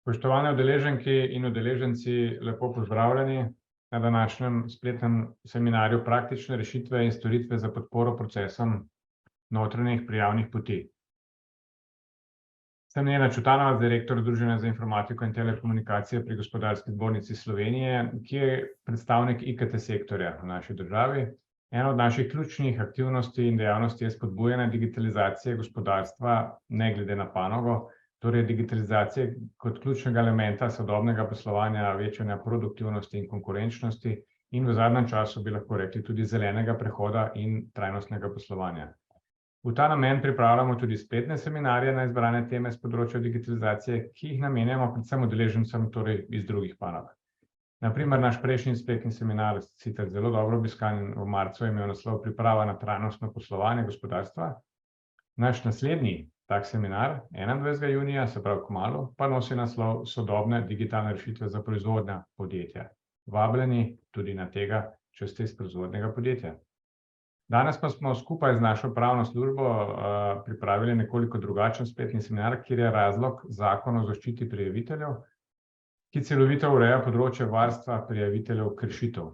Spoštovane udeleženke in udeleženci, lepo pozdravljeni na današnjem spletnem seminarju Praktične rešitve in storitve za podporo procesom notranjih prijavnih poti. Sem Nena Čutanovac, direktor Združenja za informatiko in telekomunikacije pri Gospodarski zbornici Slovenije, ki je predstavnik IKT sektorja v naši državi. Ena od naših ključnih aktivnosti in dejavnosti je spodbujanje digitalizacije gospodarstva ne glede na panogo, torej digitalizacije kot ključnega elementa sodobnega poslovanja, večanja produktivnosti in konkurenčnosti in v zadnjem času bi lahko rekli tudi zelenega prehoda in trajnostnega poslovanja. V ta namen pripravljamo tudi spletne seminarje na izbrane teme z področja digitalizacije, ki jih namenjamo predvsem udeležencem, torej iz drugih panog. Na primer, naš prejšnji spletni seminar, sicer zelo dobro obiskan v marcu, je imel naslov Priprava na trajnostno poslovanje gospodarstva. Naš naslednji tak seminar, 21. junija, se pravi kmalu, pa nosi naslov Sodobne digitalne rešitve za proizvodna podjetja. Vabljeni tudi na tega, če ste iz proizvodnega podjetja. Danes pa smo skupaj z našo pravno službo pripravili nekoliko drugačen spletni seminar, kjer je razlog Zakon o zaščiti prijaviteljev, ki celovito ureja področje varstva prijaviteljev kršitev.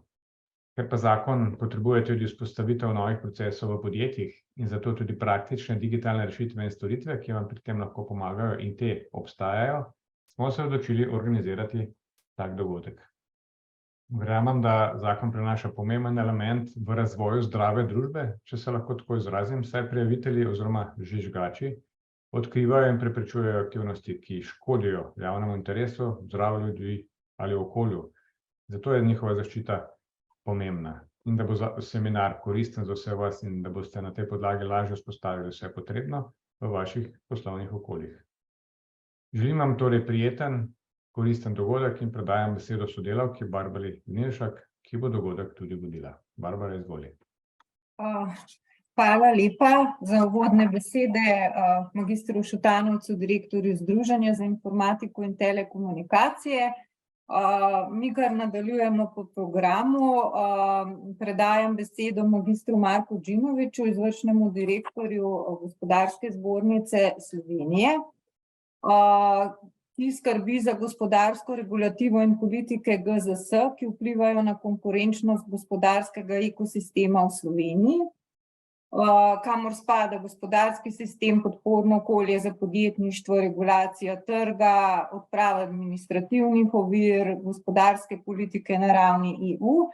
Ker pa zakon potrebuje tudi vzpostavitev novih procesov v podjetjih in zato tudi praktične digitalne rešitve in storitve, ki vam pri tem lahko pomagajo in te obstajajo, smo se odločili organizirati tak dogodek. Verjamem, da zakon prinaša pomemben element v razvoju zdrave družbe, če se lahko tako izrazim, saj prijavitelji oziroma žvižgači odkrivajo in preprečujejo aktivnosti, ki škodijo javnemu interesu, zdravju ljudi ali okolju. Zato je njihova zaščita pomembna in da bo seminar koristen za vse vas in da boste na tej podlagi lažje vzpostavili vse potrebno v vaših poslovnih okoljih. Želim vam torej prijeten, koristen dogodek in predajam besedo sodelavki Barbari Gnilšak, ki bo dogodek tudi vodila. Barbara, izvoli. Hvala lepa za uvodne besede magistru Čutanovcu, direktorju Združenja za informatiko in telekomunikacije. Mi kar nadaljujemo po programu. Predajam besedo magistru Marku Džimoviću, izvršnemu direktorju Gospodarske zbornice Slovenije, ki skrbi za gospodarsko regulativo in politike GZS, ki vplivajo na konkurenčnost gospodarskega ekosistema v Sloveniji, kamor spada gospodarski sistem, podporno okolje za podjetništvo, regulacija trga, odprava administrativnih ovir, gospodarske politike na ravni EU.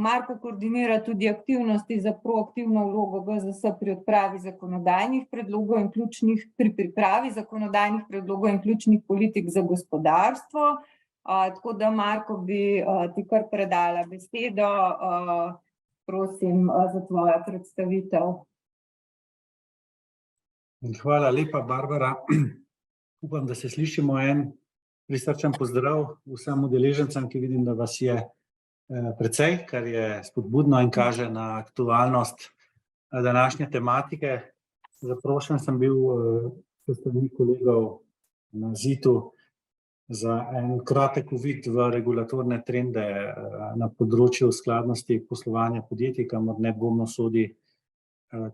Marko koordinira tudi aktivnosti za proaktivno vlogo GZS pri odpravi zakonodajnih predlogov in pri pripravi zakonodajnih predlogov in ključnih politik za gospodarstvo. Tako da, Marko, bi ti kar predala besedo. Prosim za tvojo predstavitev. Hvala lepa, Barbara. Upam, da se slišimo. En prisrčen pozdrav vsem udeležencem, ki vidim, da vas je precej, kar je spodbudno in kaže na aktualnost današnje tematike. Zaprošen sem bil s strani kolegov na ZIT-u za en kratek uvid v regulatorne trende na področju skladnosti poslovanja podjetij, kamor nedvomno sodi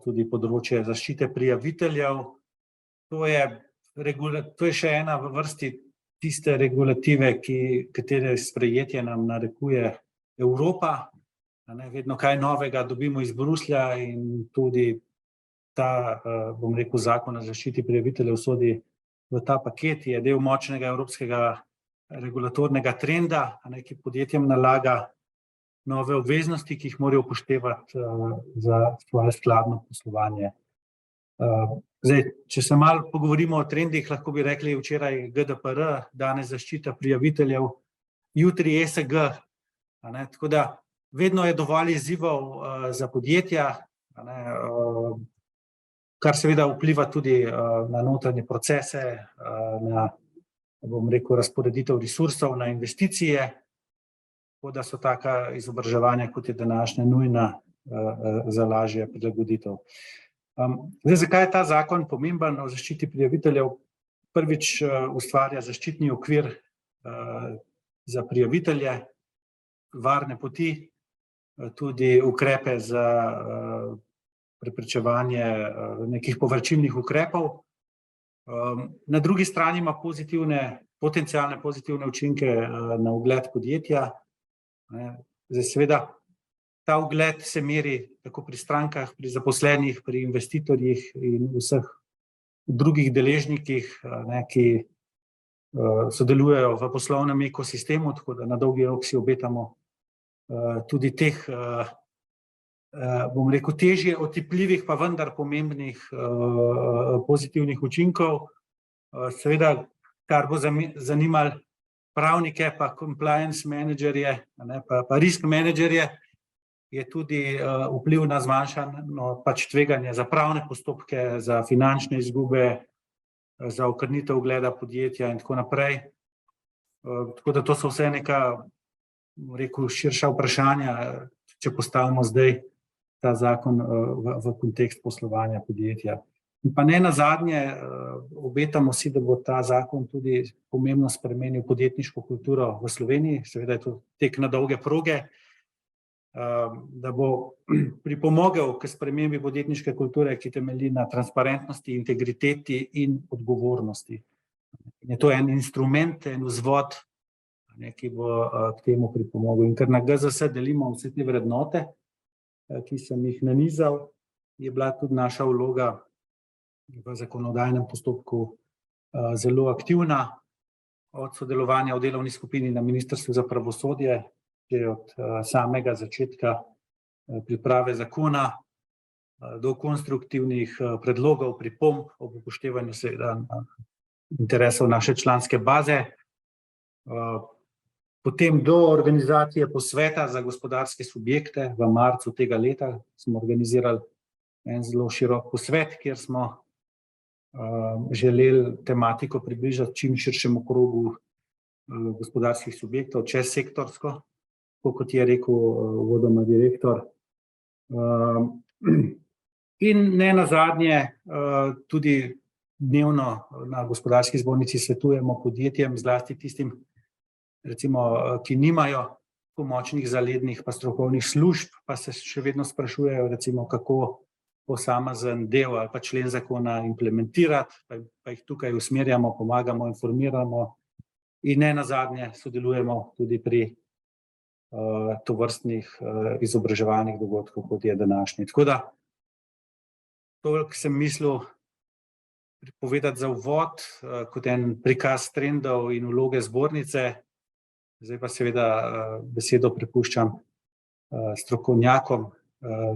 tudi področje zaščite prijaviteljev. To je še ena v vrsti tiste regulative, katere sprejetje nam narekuje Evropa. Vedno kaj novega dobimo iz Bruslja in tudi ta, bom rekel, zakon o zaščiti prijaviteljev sodi v ta paket, je del močnega evropskega regulatornega trenda, ki podjetjem nalaga nove obveznosti, ki jih morajo upoštevati za svoje skladno poslovanje. Zdaj, če se malo pogovorimo o trendih, lahko bi rekli včeraj GDPR, danes zaščita prijaviteljev, jutri ESG. Tako da vedno je dovolj izzivov za podjetja, kar seveda vpliva tudi na notranje procese, na, bom rekel, razporeditev resursov, na investicije, tako da so taka izobraževanja, kot je današnja, nujna za lažje prilagoditev. Zdaj, zakaj je ta zakon pomemben o zaščiti prijaviteljev? Prvič ustvarja zaščitni okvir za prijavitelje, varne poti, tudi ukrepe za preprečevanje nekih povračilnih ukrepov. Na drugi strani ima pozitivne potencialne pozitivne učinke na ugled podjetja. Zdaj, seveda, ta ugled se meri tako pri strankah, pri zaposlenih, pri investitorjih in vseh drugih deležnikih, ki sodelujejo v poslovnem ekosistemu, tako da na dolgi rok si obetamo tudi teh, bom rekel, težje otipljivih, pa vendar pomembnih pozitivnih učinkov. Seveda, kar bo zanimalo pravnike, pa compliance menedžerje, pa risk menedžerje, je tudi vpliv na zmanjšano tveganje za pravne postopke, za finančne izgube, za okrnitev ugleda podjetja in tako naprej. Tako da to so vse neka, bom rekel, širša vprašanja, če postavimo zdaj ta zakon v kontekst poslovanja podjetja. In pa ne nazadnje, obetamo si, da bo ta zakon tudi pomembno spremenil podjetniško kulturo v Sloveniji, seveda je to tek na dolge proge, da bo pripomogel k spremembi podjetniške kulture, ki temelji na transparentnosti, integriteti in odgovornosti. In je to en instrument, en vzvod, ki bo k temu pripomogel. In ker na GZS delimo vse te vrednote, ki sem jih nanizal, je bila tudi naša vloga v zakonodajnem postopku zelo aktivna, od sodelovanja v delovni skupini na Ministrstvu za pravosodje, že od samega začetka priprave zakona, do konstruktivnih predlogov, pripomb ob upoštevanju seveda interesov naše članske baze, potem do organizacije posveta za gospodarske subjekte. V marcu tega leta smo organizirali en zelo širok posvet, kjer smo želeli tematiko približati čim širšemu krogu gospodarskih subjektov, čezsektorsko, kot je rekel uvodoma direktor. In ne nazadnje tudi dnevno na Gospodarski zbornici svetujemo podjetjem, zlasti tistim, recimo, ki nimajo močnih zalednih pa strokovnih služb, pa se še vedno sprašujejo, recimo, kako posamezen del ali pa člen zakona implementirati, pa jih tukaj usmerjamo, pomagamo, informiramo in ne nazadnje sodelujemo tudi pri tovrstnih izobraževalnih dogodkov, kot je današnji. Tako da, toliko sem mislil povedati za uvod, kot en prikaz trendov in vloge zbornice. Zdaj pa seveda besedo prepuščam strokovnjakom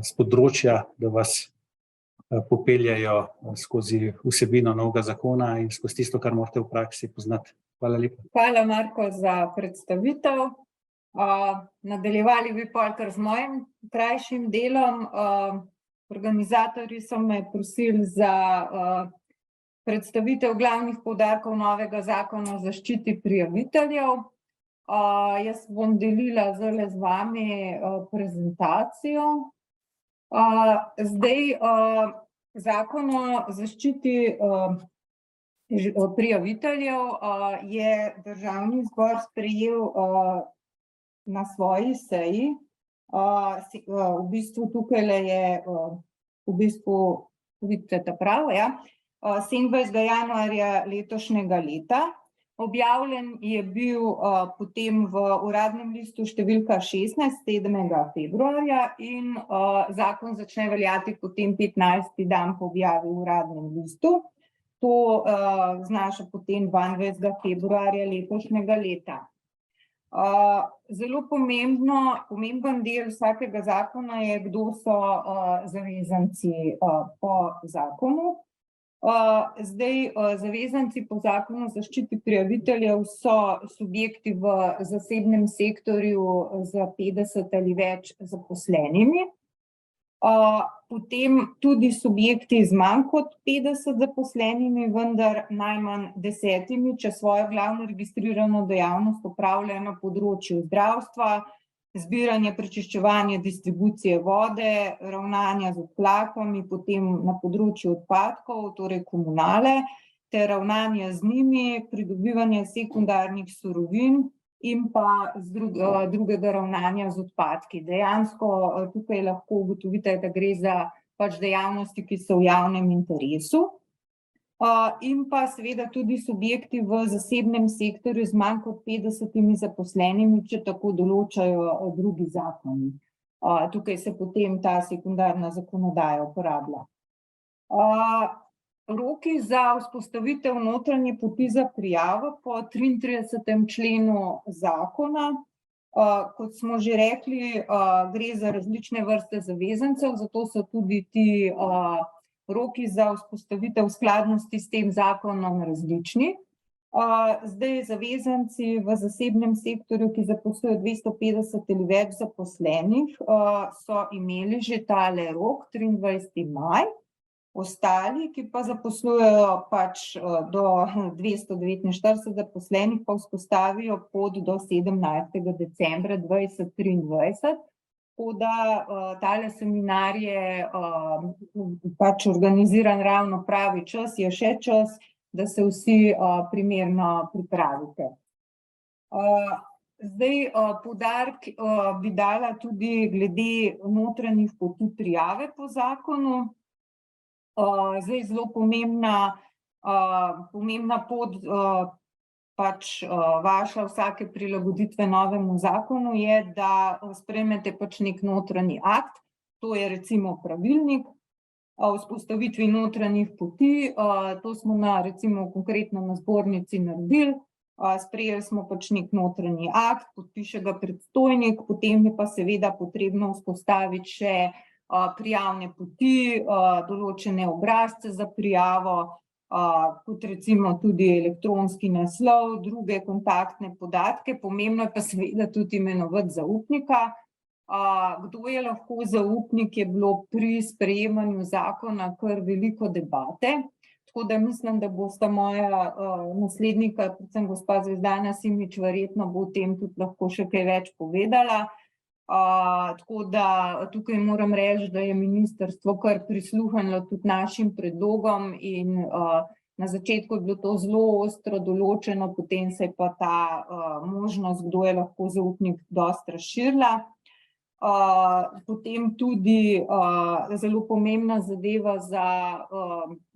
s področja, da vas popeljajo skozi vsebino novega zakona in skozi tisto, kar morate v praksi poznati. Hvala lepa. Hvala, Marko, za predstavitev. Nadaljevali bi pol kar z mojim krajšim delom. Organizatorji so me prosili za predstavitev glavnih poudarkov novega zakona o zaščiti prijaviteljev. Jaz bom delila zdaj z vami prezentacijo. Zdaj, zakon o zaščiti prijaviteljev je Državni zbor sprejel na svoji seji. V bistvu tukaj je, v bistvu, vidite ta prav, 27. januarja letošnjega leta. Objavljen je bil potem v Uradnem listu številka 16, 7. februarja in zakon začne veljati potem 15. dan po objavi v Uradnem listu. To znaša potem 22. februarja letošnjega leta. Zelo pomemben del vsakega zakona je, kdo so zavezanci po zakonu. Zdaj, zavezanci po zakonu o zaščiti prijaviteljev so subjekti v zasebnem sektorju z 50 ali več zaposlenimi. Potem tudi subjekti z manj kot 50 zaposlenimi, vendar najmanj 10, če svojo glavno registrirano dejavnost opravljajo na področju zdravstva, zbiranje, prečiščevanje, distribucije vode, ravnanja z odplakami, potem na področju odpadkov, torej komunale, ter ravnanje z njimi, pridobivanje sekundarnih surovin in pa drugega ravnanja z odpadki. Dejansko tukaj lahko ugotovite, da gre za dejavnosti, ki so v javnem interesu. in pa seveda tudi subjekti v zasebnem sektorju z manj kot 50 zaposlenimi, če tako določajo drugi zakoni. Tukaj se potem ta sekundarna zakonodaja uporablja. Roki za vzpostavitev notranje poti za prijavo po 33. členu zakona, kot smo že rekli, gre za različne vrste zavezancev, zato so tudi ti roki za vzpostavitev skladnosti s tem zakonom različni. Zdaj zavezanci v zasebnem sektorju, ki zaposlujejo 250 ali več zaposlenih, so imeli že tale rok, 23. maj. Ostali, ki pa zaposlujejo pač do 249 zaposlenih, pa vzpostavijo pot do 17. decembra 2023. Tako da tale seminar je pač organiziran ravno pravi čas, je še čas, da se vsi primerno pripravite. Zdaj poudarek bi dala tudi glede notranjih poti prijave po zakonu. Zdaj zelo pomembna pot pač vaša vsake prilagoditve novemu zakonu je, da sprejmete pač nek notranji akt, to je recimo pravilnik o vzpostavitvi notranjih poti, to smo recimo konkretno na zbornici naredili, sprejeli smo pač nek notranji akt, podpiše ga predstojnik, potem je pa seveda potrebno vzpostaviti še prijavne poti, določene obrazce za prijavo, kot recimo tudi elektronski naslov, druge kontaktne podatke, pomembno je pa seveda tudi imenovati zaupnika. Kdo je lahko zaupnik, je bilo pri sprejemanju zakona kar veliko debate, tako da mislim, da bosta moja naslednika, predvsem gospa Zvezdana Simič, verjetno bo o tem tudi lahko še kaj več povedala. Tako da tukaj moram reči, da je ministrstvo kar prisluhnilo tudi našim predlogom in na začetku je bilo to zelo ostro določeno, potem se je pa ta možnost, kdo je lahko zaupnik, dosti razširila. Potem tudi zelo pomembna zadeva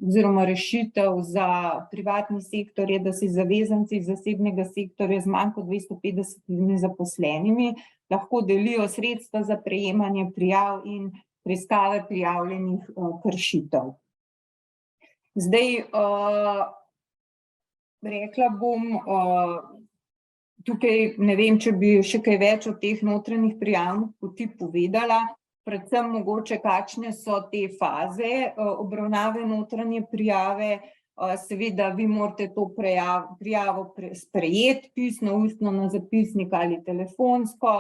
oziroma rešitev za privatni sektor je, da si zavezanci zasebnega sektorja z manj kot 250 zaposlenimi lahko delijo sredstva za prejemanje prijav in preiskave prijavljenih kršitev. Zdaj, rekla bom, tukaj ne vem, če bi še kaj več o teh notranjih prijavnih poti povedala, predvsem mogoče kakšne so te faze obravnave notranje prijave. Seveda vi morate to prijavo sprejeti pisno, ustno na zapisnik ali telefonsko,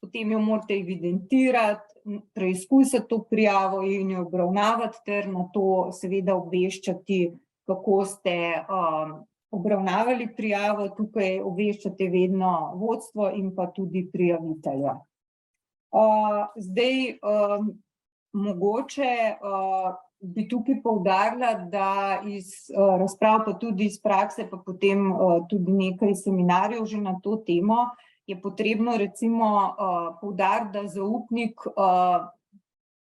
potem jo morate evidentirati, preizkusiti to prijavo in jo obravnavati ter na to seveda obveščati, kako ste obravnavali prijavo, tukaj obveščate vedno vodstvo in pa tudi prijavitelja. Zdaj, mogoče bi tukaj poudarila, da iz razprav, pa tudi iz prakse, pa potem tudi nekaj seminarjev že na to temo, je potrebno recimo poudariti, da zaupnik,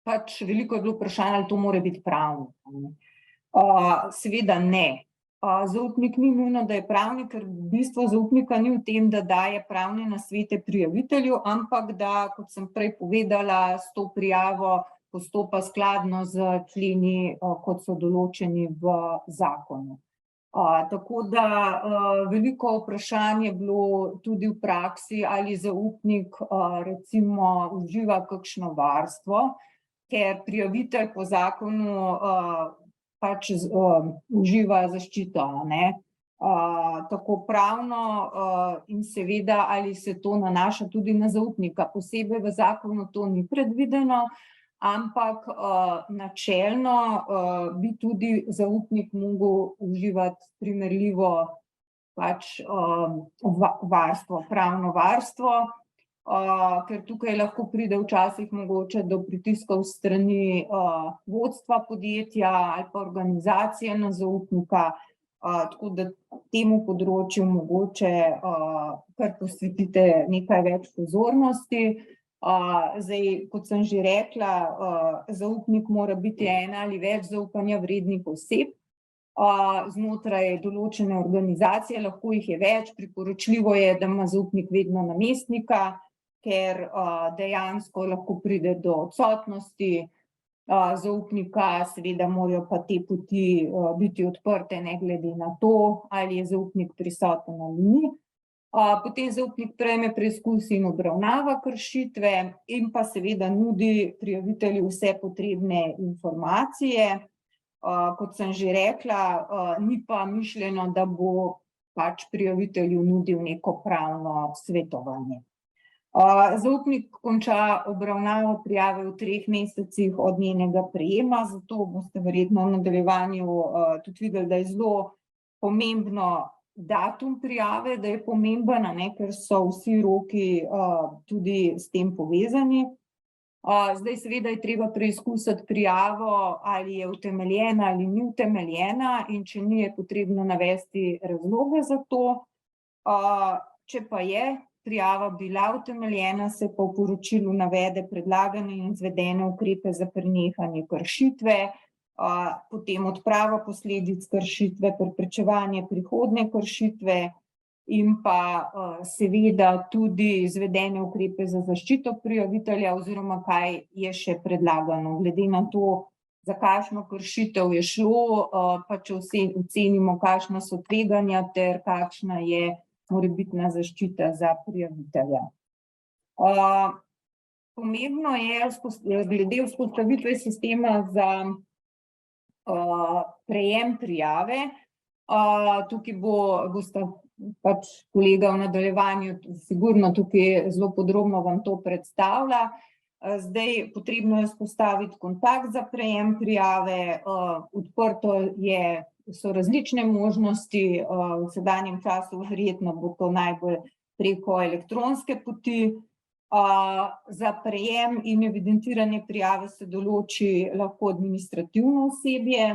pač veliko je bilo vprašanj, ali to mora biti pravnik. Seveda ne. Zaupnik ni nujno, da je pravnik, ker bistvo zaupnika ni v tem, da daje pravne nasvete prijavitelju, ampak da, kot sem prej povedala, s to prijavo postopa skladno z členi, kot so določeni v zakonu. Tako da veliko vprašanj je bilo tudi v praksi, ali zaupnik recimo uživa kakšno varstvo, ker prijavitelj po zakonu pač uživa zaščito, tako pravno in seveda, ali se to nanaša tudi na zaupnika. Posebej v zakonu to ni predvideno, ampak načelno bi tudi zaupnik mogel uživati primerljivo pač varstvo, pravno varstvo, ker tukaj lahko pride včasih mogoče do pritiskov strani vodstva podjetja ali pa organizacije na zaupnika, tako da temu področju mogoče kar posvetite nekaj več pozornosti. Zdaj, kot sem že rekla, zaupnik mora biti ena ali več zaupanja vrednih oseb. znotraj določene organizacije, lahko jih je več. Priporočljivo je, da ima zaupnik vedno namestnika, ker dejansko lahko pride do odsotnosti zaupnika, seveda morajo pa te poti biti odprte, ne glede na to, ali je zaupnik prisoten ali ni. Potem zaupnik prejme preizkus in obravnava kršitve in pa seveda nudi prijavitelju vse potrebne informacije. Kot sem že rekla, ni pa mišljeno, da bo pač prijavitelju nudil neko pravno svetovanje. Zaupnik konča obravnavo prijave v 3 mesecih od njenega prejema, zato boste verjetno v nadaljevanju tudi videli, da je zelo pomembno datum prijave, da je pomemben, ker so vsi roki tudi s tem povezani. Zdaj seveda je treba preizkusiti prijavo, ali je utemeljena ali ni utemeljena, in če ni, je potrebno navesti razloge za to. Če pa je prijava bila utemeljena, se pa v poročilu navede predlagane in izvedene ukrepe za prenehanje kršitve, potem odprava posledic kršitve, preprečevanje prihodnje kršitve in pa seveda tudi izvedene ukrepe za zaščito prijavitelja oziroma kaj je še predlagano. Glede na to, za kakšno kršitev je šlo, pa če ocenimo, kakšna so tveganja ter kakšna je morebitna zaščita za prijavitelja. Pomembno je glede vzpostavitve sistema za prejem prijave. Tukaj bosta pač kolega v nadaljevanju sigurno tukaj zelo podrobno vam to predstavlja. Zdaj potrebno je vzpostaviti kontakt za prejem prijave, odprto so različne možnosti, v sedanjem času verjetno bo to najbolj preko elektronske poti. Za prejem in evidentiranje prijave se določi lahko administrativno osebje,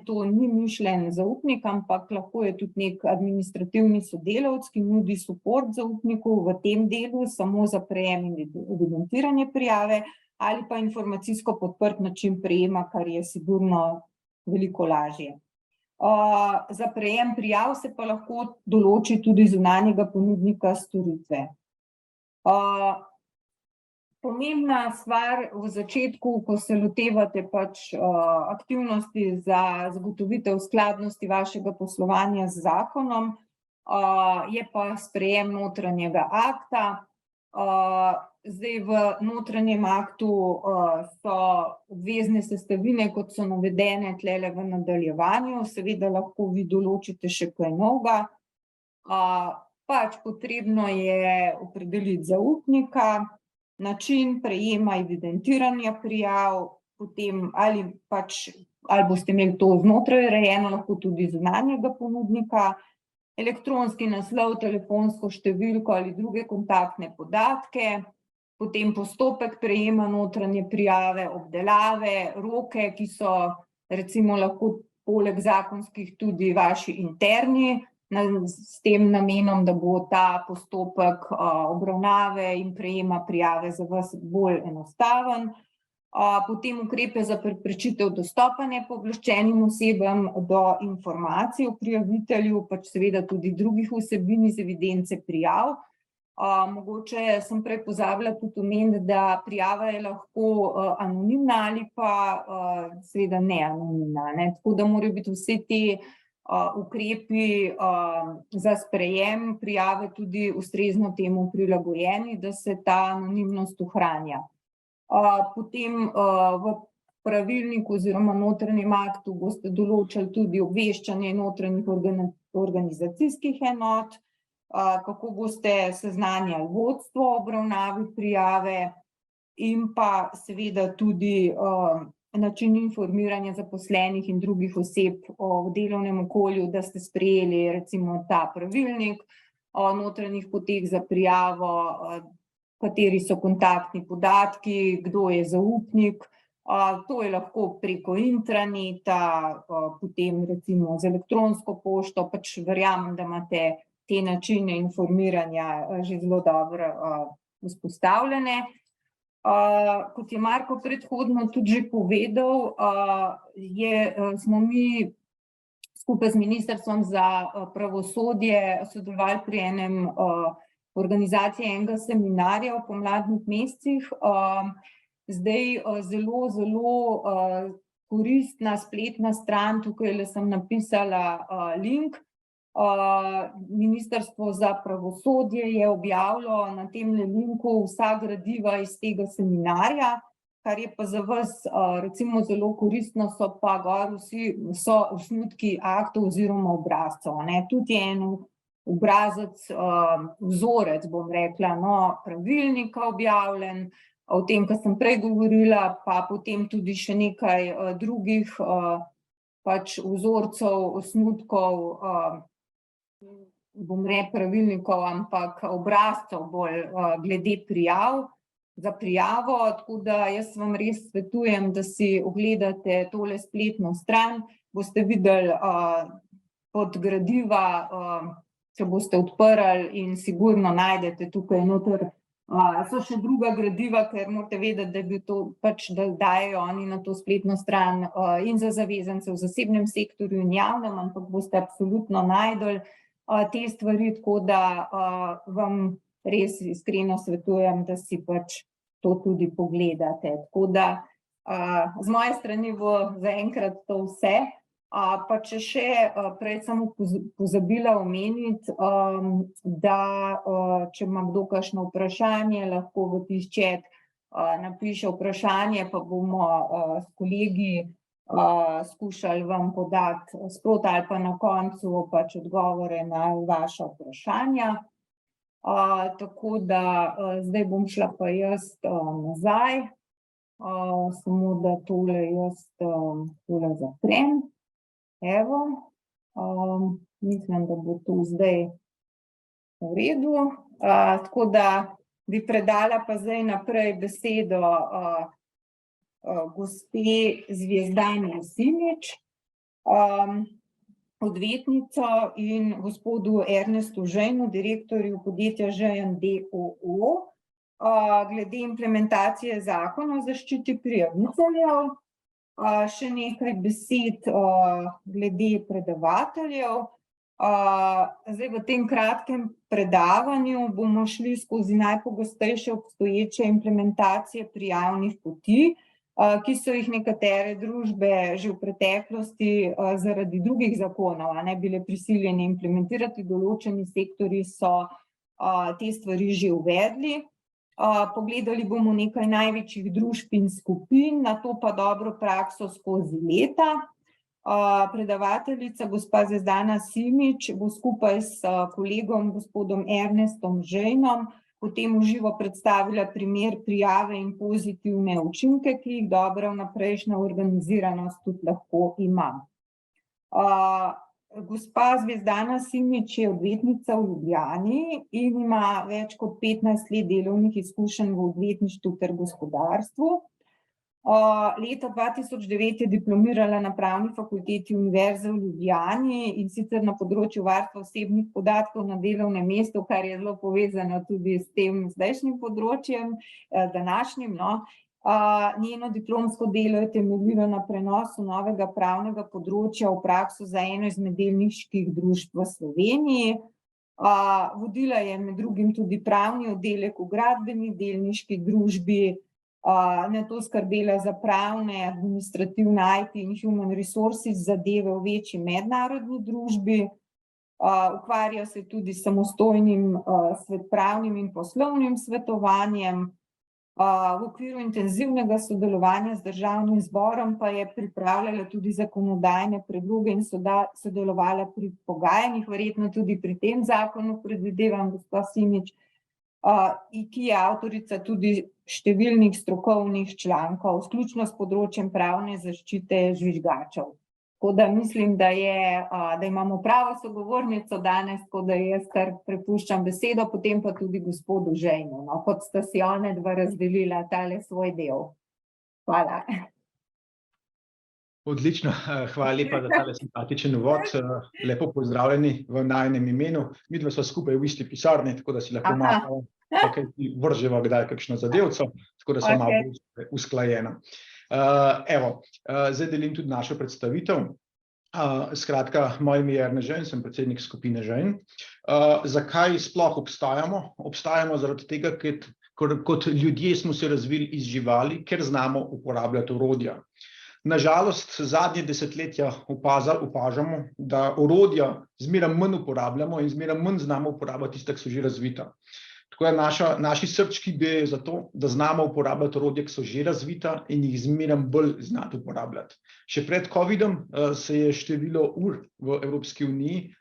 to ni mišljen zaupnik, ampak lahko je tudi nek administrativni sodelavec, ki nudi suport zaupniku v tem delu, samo za prejem in evidentiranje prijave, ali pa informacijsko podprt način prejema, kar je sigurno veliko lažje. Za prejem prijav se pa lahko določi tudi zunanjega ponudnika storitve. Pomembna stvar v začetku, ko se lotevate pač aktivnosti za zagotovitev skladnosti vašega poslovanja z zakonom, je pa sprejem notranjega akta. Zdaj v notranjem aktu so obvezne sestavine, kot so navedene tlele v nadaljevanju, seveda lahko vi določite še kaj novega. Pač potrebno je opredeliti zaupnika, način prejema evidentiranja prijav, potem ali boste imeli to znotraj urejeno, lahko tudi zunanjega ponudnika, elektronski naslov, telefonsko številko ali druge kontaktne podatke, potem postopek prejema notranje prijave, obdelave, roke, ki so recimo lahko poleg zakonskih tudi vaši interni, s tem namenom, da bo ta postopek obravnave in prejema prijave za vas bolj enostaven. Potem ukrepe za preprečitev dostopa nepooblaščenim osebam do informacij o prijavitelju, pač seveda tudi drugih vsebin iz evidence prijav. Mogoče sem prej pozabila tudi omeniti, da prijava je lahko anonimna ali pa seveda neanonimna, tako da morajo biti vse te ukrepi za sprejem prijave tudi ustrezno temu prilagojeni, da se ta anonimnost ohranja. Potem v pravilniku oziroma notranjem aktu boste določili tudi obveščanje notranjih organizacijskih enot, kako boste seznanjali vodstvo o obravnavi prijave in pa seveda tudi način informiranja zaposlenih in drugih oseb o delovnem okolju, da ste sprejeli recimo ta pravilnik o notranjih poteh za prijavo, kateri so kontaktni podatki, kdo je zaupnik. To je lahko preko intraneta, potem recimo z elektronsko pošto, pač verjamem, da imate te načine informiranja že zelo dobro vzpostavljene. Kot je Marko predhodno tudi že povedal, smo mi skupaj z Ministrstvom za pravosodje sodelovali pri organizaciji enega seminarja v pomladnih mesecih. Zdaj zelo koristna spletna stran, tukaj sem napisala link. Ministrstvo za pravosodje je objavilo na tem linku vsa gradiva iz tega seminarja, kar je pa za vas recimo zelo koristno, so pa gor vsi osnutki aktov oziroma obrazcev. Tudi en obrazec, vzorec, bom rekla, pravilnika objavljen, o tem, kar sem prej govorila, pa potem tudi še nekaj drugih vzorcev, osnutkov, bom rekla pravilnikov, ampak obrazcev bolj glede prijav, za prijavo, tako da jaz vam res svetujem, da si ogledate tole spletno stran, boste videli pod gradiva, če boste odprli in sigurno najdete tukaj noter. So še druga gradiva, ker morate vedeti, da je bil to da dajo oni na to spletno stran in za zavezance v zasebnem sektorju in javnem, ampak boste absolutno najdeli te stvari, tako da vam res iskreno svetujem, da si to tudi pogledate. Tako da z moje strani bo zaenkrat to vse. Pa če še prej sem pozabila omeniti, da če ima kdo kakšno vprašanje, lahko v tisti chat napiše vprašanje, pa bomo s kolegi skušali vam podati sproti ali pa na koncu odgovore na vaša vprašanja. Tako da zdaj bom šla pa jaz nazaj, samo da tole jaz tole zaprem. Evo, mislim, da bo to zdaj v redu. Tako da bi predala pa zdaj naprej besedo gospe Zvezdani Simič, odvetnico, in gospodu Ernestu Žejnu, direktorju podjetja Žejn d. o. o., glede implementacije zakona o zaščiti prijaviteljev. Še nekaj besed glede predavateljev. Zdaj v tem kratkem predavanju bomo šli skozi najpogostejše obstoječe implementacije prijavnih poti, ki so jih nekatere družbe že v preteklosti zaradi drugih zakonov bile prisiljene implementirati, določeni sektorji so te stvari že uvedli. Pogledali bomo nekaj največjih družb in skupin, nato pa dobro prakso skozi leta. Predavateljica gospa Zvezdana Simič bo skupaj s kolegom gospodom Ernestom Žejnom potem v živo predstavila primer prijave in pozitivne učinke, ki jih dobra vnaprejšnja organiziranost tudi lahko ima. Gospa Zvezdana Simič je odvetnica v Ljubljani in ima več kot 15 let delovnih izkušenj v odvetništvu ter gospodarstvu. Leta 2009 je diplomirala na Pravni fakulteti Univerze v Ljubljani, in sicer na področju varstva osebnih podatkov na delovnem mestu, kar je zelo povezano tudi s tem zdajšnjim področjem, današnjim. Njeno diplomsko delo je temeljilo na prenosu novega pravnega področja v prakso za eno izmed delniških družb v Sloveniji. Vodila je med drugim tudi pravni oddelek v gradbeni delniški družbi, nato skrbela za pravne, administrativne, IT in human resources zadeve v večji mednarodni družbi. Ukvarja se tudi s samostojnim pravnim in poslovnim svetovanjem. V okviru intenzivnega sodelovanja z Državnim zborom pa je pripravljala tudi zakonodajne predloge in sodelovala pri pogajanjih, verjetno tudi pri tem zakonu, predvidevam, gospa Simič, ki je avtorica tudi številnih strokovnih člankov, vključno s področjem pravne zaščite žvižgačev. Tako da mislim, da imamo pravo sogovornico danes, tako da jaz kar prepuščam besedo, potem pa tudi gospodu Žejnu, kot sta si onadva razdelila tale svoj del. Hvala. Odlično, hvala lepa za tale simpatičen uvod. Lepo pozdravljeni v najinem imenu. Midva sva skupaj v isti pisarni, tako da si lahko malo pa kaj vrževa kdaj kakšno zadevco, tako da so malo usklajena. Zdaj delim tudi našo predstavitev. Skratka, moje ime je Erne Žejn, sem predsednik skupine Žejn. Zakaj sploh obstajamo? Obstajamo zaradi tega, ker kot ljudje smo se razvili iz živali, ker znamo uporabljati orodja. Nažalost, zadnje desetletja opažamo, da orodja zmeraj manj uporabljamo in zmeraj manj znamo uporabljati tiste, ki so že razvita. Tako da naši srčki bijejo za to, da znamo uporabljati orodja, ki so že razvita in jih zmeraj bolj znati uporabljati. Še pred covidom se je število ur v Evropski uniji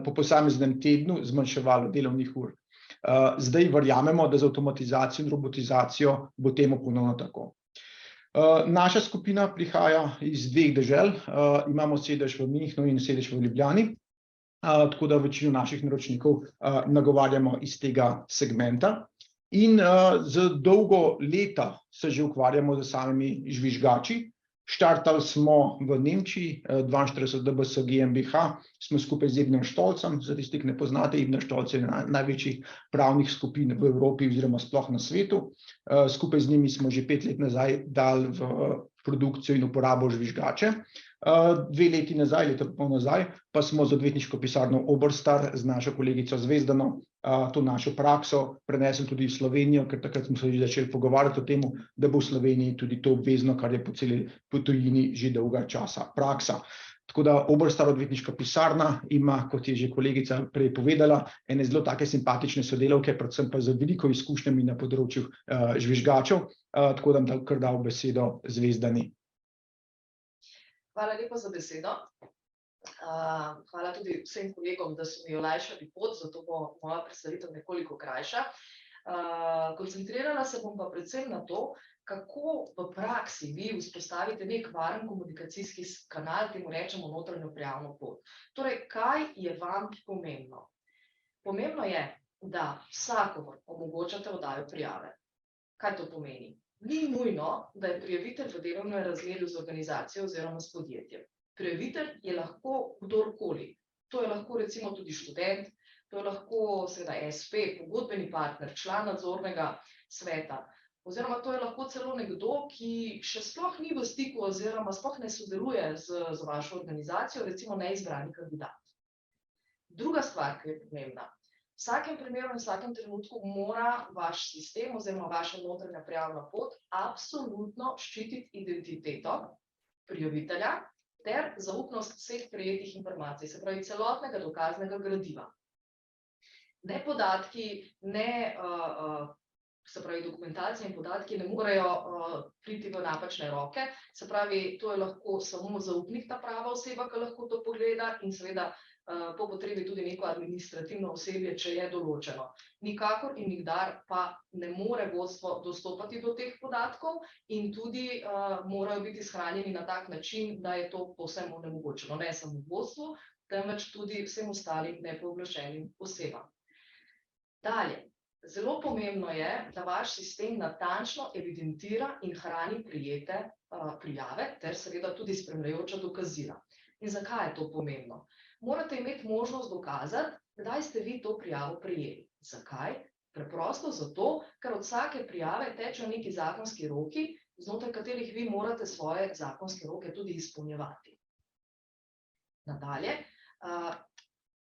po posameznem tednu zmanjševalo delovnih ur. Zdaj verjamemo, da z avtomatizacijo in robotizacijo bo temu ponovno tako. Naša skupina prihaja iz dveh dežel, imamo sedež v Münchnu in sedež v Ljubljani, tako da večino naših naročnikov nagovarjamo iz tega segmenta. In z dolgo leta se že ukvarjamo z samimi žvižgači. Štartali smo v Nemčiji, 42 DBS GmbH, smo skupaj z Ibnerjem Stolzem, za tisti, ki ne poznate, Ibner Stolz je največjih pravnih skupin v Evropi oziroma sploh na svetu. Skupaj z njimi smo že 5 let nazaj dali v produkcijo in uporabo žvižgače. 2 leti nazaj, leto pol nazaj, pa smo z odvetniško pisarno Oberstar z našo kolegico Zvezdano to našo prakso prenesli tudi v Slovenijo, ker takrat smo se začeli pogovarjati o tem, da bo v Sloveniji tudi to obvezno, kar je po tujini že dolga časa praksa. Tako da Oberstar odvetniška pisarna ima, kot je že kolegica prej povedala, ene zelo take simpatične sodelavke, predvsem pa z veliko izkušnjami na področju žvižgačev, tako da bom kar dal besedo Zvezdani. Hvala lepa za besedo. Hvala tudi vsem kolegom, da so mi olajšali pot, zato bo moja predstavitev nekoliko krajša. Koncentrirala se bom pa predvsem na to, kako v praksi vi vzpostavite nek varen komunikacijski kanal, temu rečemo notranjo prijavno pot. Torej, kaj je vam pomembno? Pomembno je, da vsakomur omogočate oddajo prijave. Kaj to pomeni? Ni nujno, da je prijavitelj v delovnem razmerju z organizacijo oziroma s podjetjem. Prijavitelj je lahko kdorkoli. To je lahko recimo tudi študent, to je lahko seveda SP, pogodbeni partner, član nadzornega sveta, oziroma to je lahko celo nekdo, ki še sploh ni v stiku oziroma sploh ne sodeluje z vašo organizacijo, recimo neizbrani kandidat. Druga stvar, ki je pomembna. V vsakem primeru in v vsakem trenutku mora vaš sistem oziroma vaša notranja prijavna pot absolutno ščititi identiteto prijavitelja ter zaupnost vseh prejetih informacij, se pravi celotnega dokaznega gradiva. Ne podatki, ne se pravi dokumentacija in podatki ne morejo priti v napačne roke, se pravi, to je lahko samo zaupnik, ta prava oseba, ki lahko to pogleda in seveda po potrebi tudi neko administrativno osebje, če je določeno. Nikakor in nikdar pa ne more vodstvo dostopati do teh podatkov in tudi morajo biti shranjeni na tak način, da je to povsem onemogočeno. Ne samo vodstvu, temveč tudi vsem ostalim nepooblaščenim osebam. Dalje, zelo pomembno je, da vaš sistem natančno evidentira in hrani prejete prijave ter seveda tudi spremljajoča dokazila. In zakaj je to pomembno? Morate imeti možnost dokazati, kdaj ste vi to prijavo prejeli. Zakaj? Preprosto zato, ker od vsake prijave tečejo neki zakonski roki, znotraj katerih vi morate svoje zakonske roke tudi izpolnjevati. Nadalje,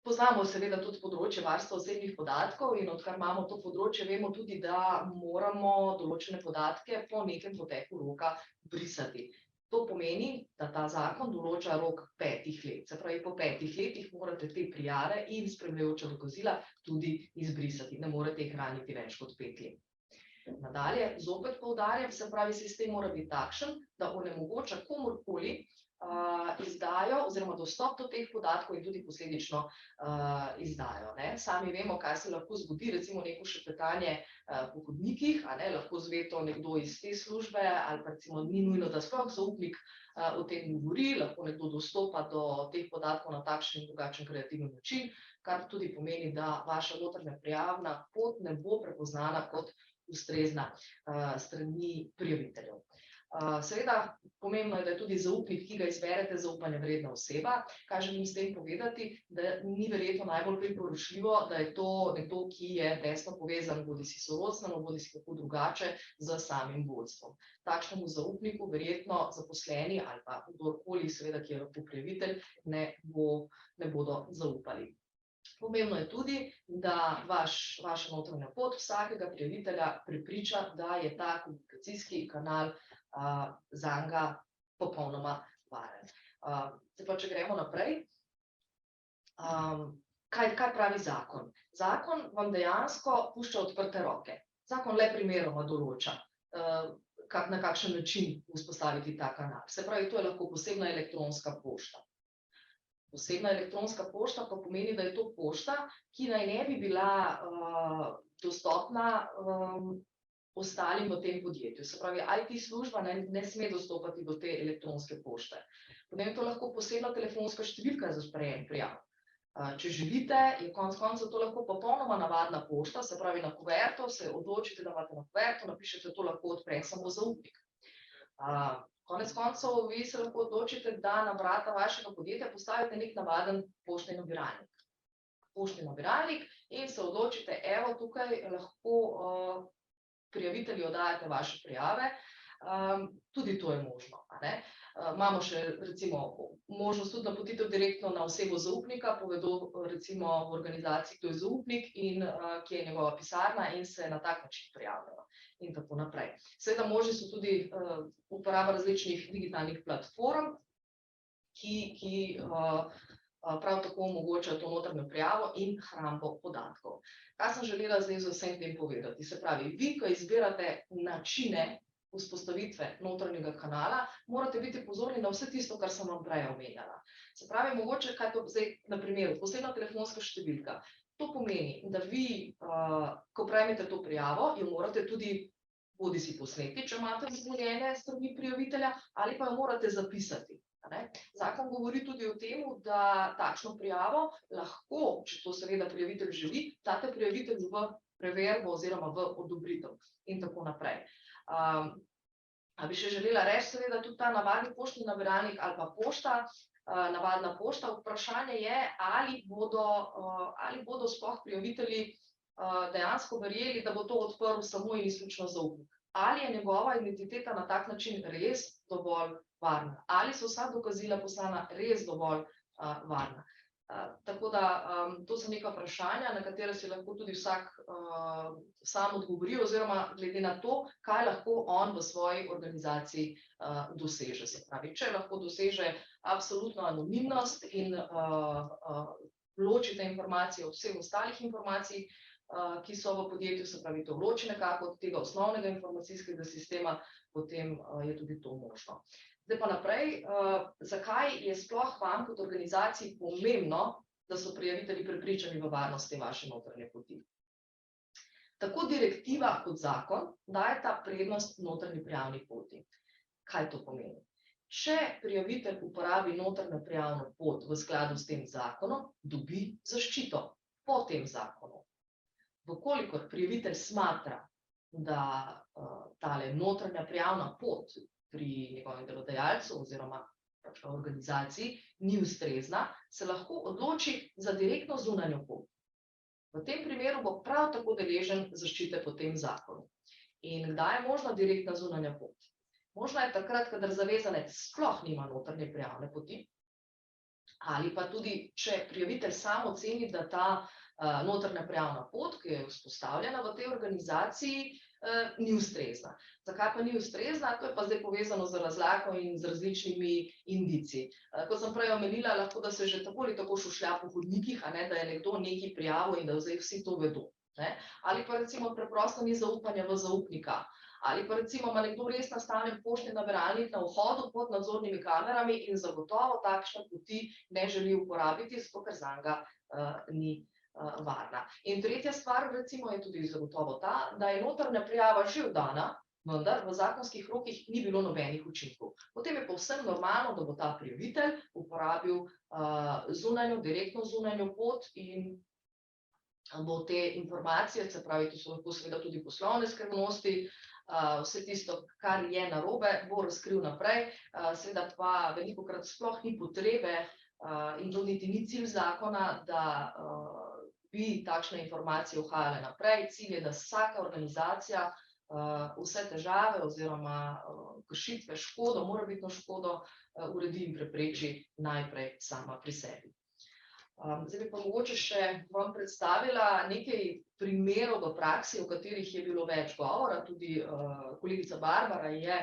poznamo seveda tudi področje varstva osebnih podatkov in odkar imamo to področje, vemo tudi, da moramo določene podatke po nekem poteku roka brisati. To pomeni, da ta zakon določa rok 5 let. Se pravi, po 5 letih morate te prijave in spremljajoča dokazila tudi izbrisati. Ne morete jih hraniti več kot 5 let. Nadalje, zopet poudarjam, se pravi, sistem mora biti takšen, da onemogoča komurkoli izdajo oziroma dostop do teh podatkov in tudi posledično izdajo. Sami vemo, kaj se lahko zgodi, recimo neko šepetanje po hodnikih, lahko zve to nekdo iz te službe ali pa recimo ni nujno, da sploh zaupnik o tem govori, lahko nekdo dostopa do teh podatkov na takšen in drugačen kreativen način, kar tudi pomeni, da vaša notranja prijavna pot ne bo prepoznana kot ustrezna strani prijaviteljev. Seveda, pomembno je, da je tudi zaupnik, ki ga izberete, zaupanja vredna oseba. Kaj želim s tem povedati, da ni verjetno najbolj priporočljivo, da je to nekdo, ki je tesno povezan bodisi sorodstveno, bodisi kako drugače z samim vodstvom. Takšnemu zaupniku verjetno zaposleni ali pa kdorkoli, seveda, ki je lahko prijavitelj, ne bodo zaupali. Pomembno je tudi, da vaša notranja pot vsakega prijavitelja prepriča, da je ta komunikacijski kanal zanj popolnoma varen. Zdaj pa, če gremo naprej, kaj pravi zakon? Zakon vam dejansko pušča odprte roke. Zakon le primeroma določa, na kakšen način vzpostaviti ta kanal. Se pravi, to je lahko posebna elektronska pošta. Posebna elektronska pošta pa pomeni, da je to pošta, ki naj ne bi bila dostopna ostalim v tem podjetju. Se pravi, IT služba ne sme dostopati do te elektronske pošte. Potem je to lahko posebna telefonska številka za sprejem prijav. Če želite, je konec koncev to lahko popolnoma navadna pošta, se pravi na kuverto, se odločite, da imate na kuverto, napišete, to lahko odpre samo zaupnik. Konec koncev, vi se lahko odločite, da na vrata vašega podjetja postavite nek navaden poštni nabiralnik. Poštni nabiralnik in se odločite, evo, tukaj lahko prijavitelji oddajate vaše prijave, tudi to je možno. Imamo še recimo možnost tudi napotitev direktno na osebo zaupnika, povedo recimo v organizaciji, kdo je zaupnik in kje je njegova pisarna in se na tak način prijavljajo. In tako naprej. Seveda možni so tudi uporaba različnih digitalnih platform, ki prav tako omogočajo to notranjo prijavo in hrambo podatkov. Kaj sem želela zdaj z vsem tem povedati? Se pravi, vi, ko izbirate načine vzpostavitve notranjega kanala, morate biti pozorni na vse tisto, kar sem vam prej omenjala. Se pravi, mogoče, kaj to zdaj na primeru, posebna telefonska številka. To pomeni, da vi, ko prejmete to prijavo, jo morate tudi bodisi posneti, če imate dovoljene strani prijavitelja, ali pa jo morate zapisati. Zakon govori tudi o tem, da takšno prijavo lahko, če to seveda prijavitelj želi, date prijavitelj v preverbo oziroma v odobritev in tako naprej. Bi še želela reči, seveda tudi ta navadni poštni nabiralnik ali pa pošta, navadna pošta, vprašanje je, ali bodo sploh prijavitelji dejansko verjeli, da bo to odprl samo in izključno zaupnik. Ali je njegova identiteta na tak način res dovolj varna? Ali so vsa dokazila poslana res dovolj varna? Tako da to so neka vprašanja, na katere si lahko tudi vsak sam odgovori, oziroma glede na to, kaj lahko on v svoji organizaciji doseže. Se pravi, če lahko doseže absolutno anonimnost in ločite informacije od vseh ostalih informacij, ki so v podjetju, se pravi, to loči nekako od tega osnovnega informacijskega sistema, potem je tudi to možno. Zdaj pa naprej, zakaj je sploh vam kot organizaciji pomembno, da so prijavitelji prepričani v varnost te vaše notranje poti? Tako direktiva kot zakon dajeta prednost notranji prijavni poti. Kaj to pomeni? Če prijavitelj uporabi notranjo prijavno pot v skladu s tem zakonom, dobi zaščito po tem zakonu. Vkolikor prijavitelj smatra, da tale notranja prijavna pot pri njegovem delodajalcu oziroma organizaciji ni ustrezna, se lahko odloči za direktno zunanjo pot. V tem primeru bo prav tako deležen zaščite po tem zakonu. In kdaj je možna direktna zunanja pot? Možna je takrat, kadar zavezanec sploh nima notranje prijavne poti, ali pa tudi, če prijavitelj sam oceni, da ta notranja prijavna pot, ki je vzpostavljena v tej organizaciji, ni ustrezna. Zakaj pa ni ustrezna? To je pa zdaj povezano z razlago in z različnimi indici. Kot sem prej omenila, lahko da se že tako ali tako šušlja po hodnikih, da je nekdo nekaj prijavil in da zdaj vsi to vedo. Ali pa recimo preprosto ni zaupanja v zaupnika. Ali pa recimo ima nekdo res nastavljen poštni nabiralnik na vhodu pod nadzornimi kamerami in zagotovo takšne poti ne želi uporabiti, zato ker zanj ni varna. In tretja stvar recimo je tudi zagotovo ta, da je notranja prijava že oddana, vendar v zakonskih rokih ni bilo nobenih učinkov. Potem je povsem normalno, da bo ta prijavitelj uporabil zunanjo, direktno zunanjo pot in bo te informacije, se pravi, to so lahko seveda tudi poslovne skrivnosti, vse tisto, kar je narobe, bo razkril naprej, seveda pa velikokrat sploh ni potrebe in to niti ni cilj zakona, da bi takšne informacije uhajale naprej. Cilj je, da vsaka organizacija vse težave oziroma kršitve, škodo, morebitno škodo uredi in prepreči najprej sama pri sebi. Zdaj bi pa mogoče še vam predstavila nekaj primerov v praksi, o katerih je bilo več govora. Tudi kolegica Barbara je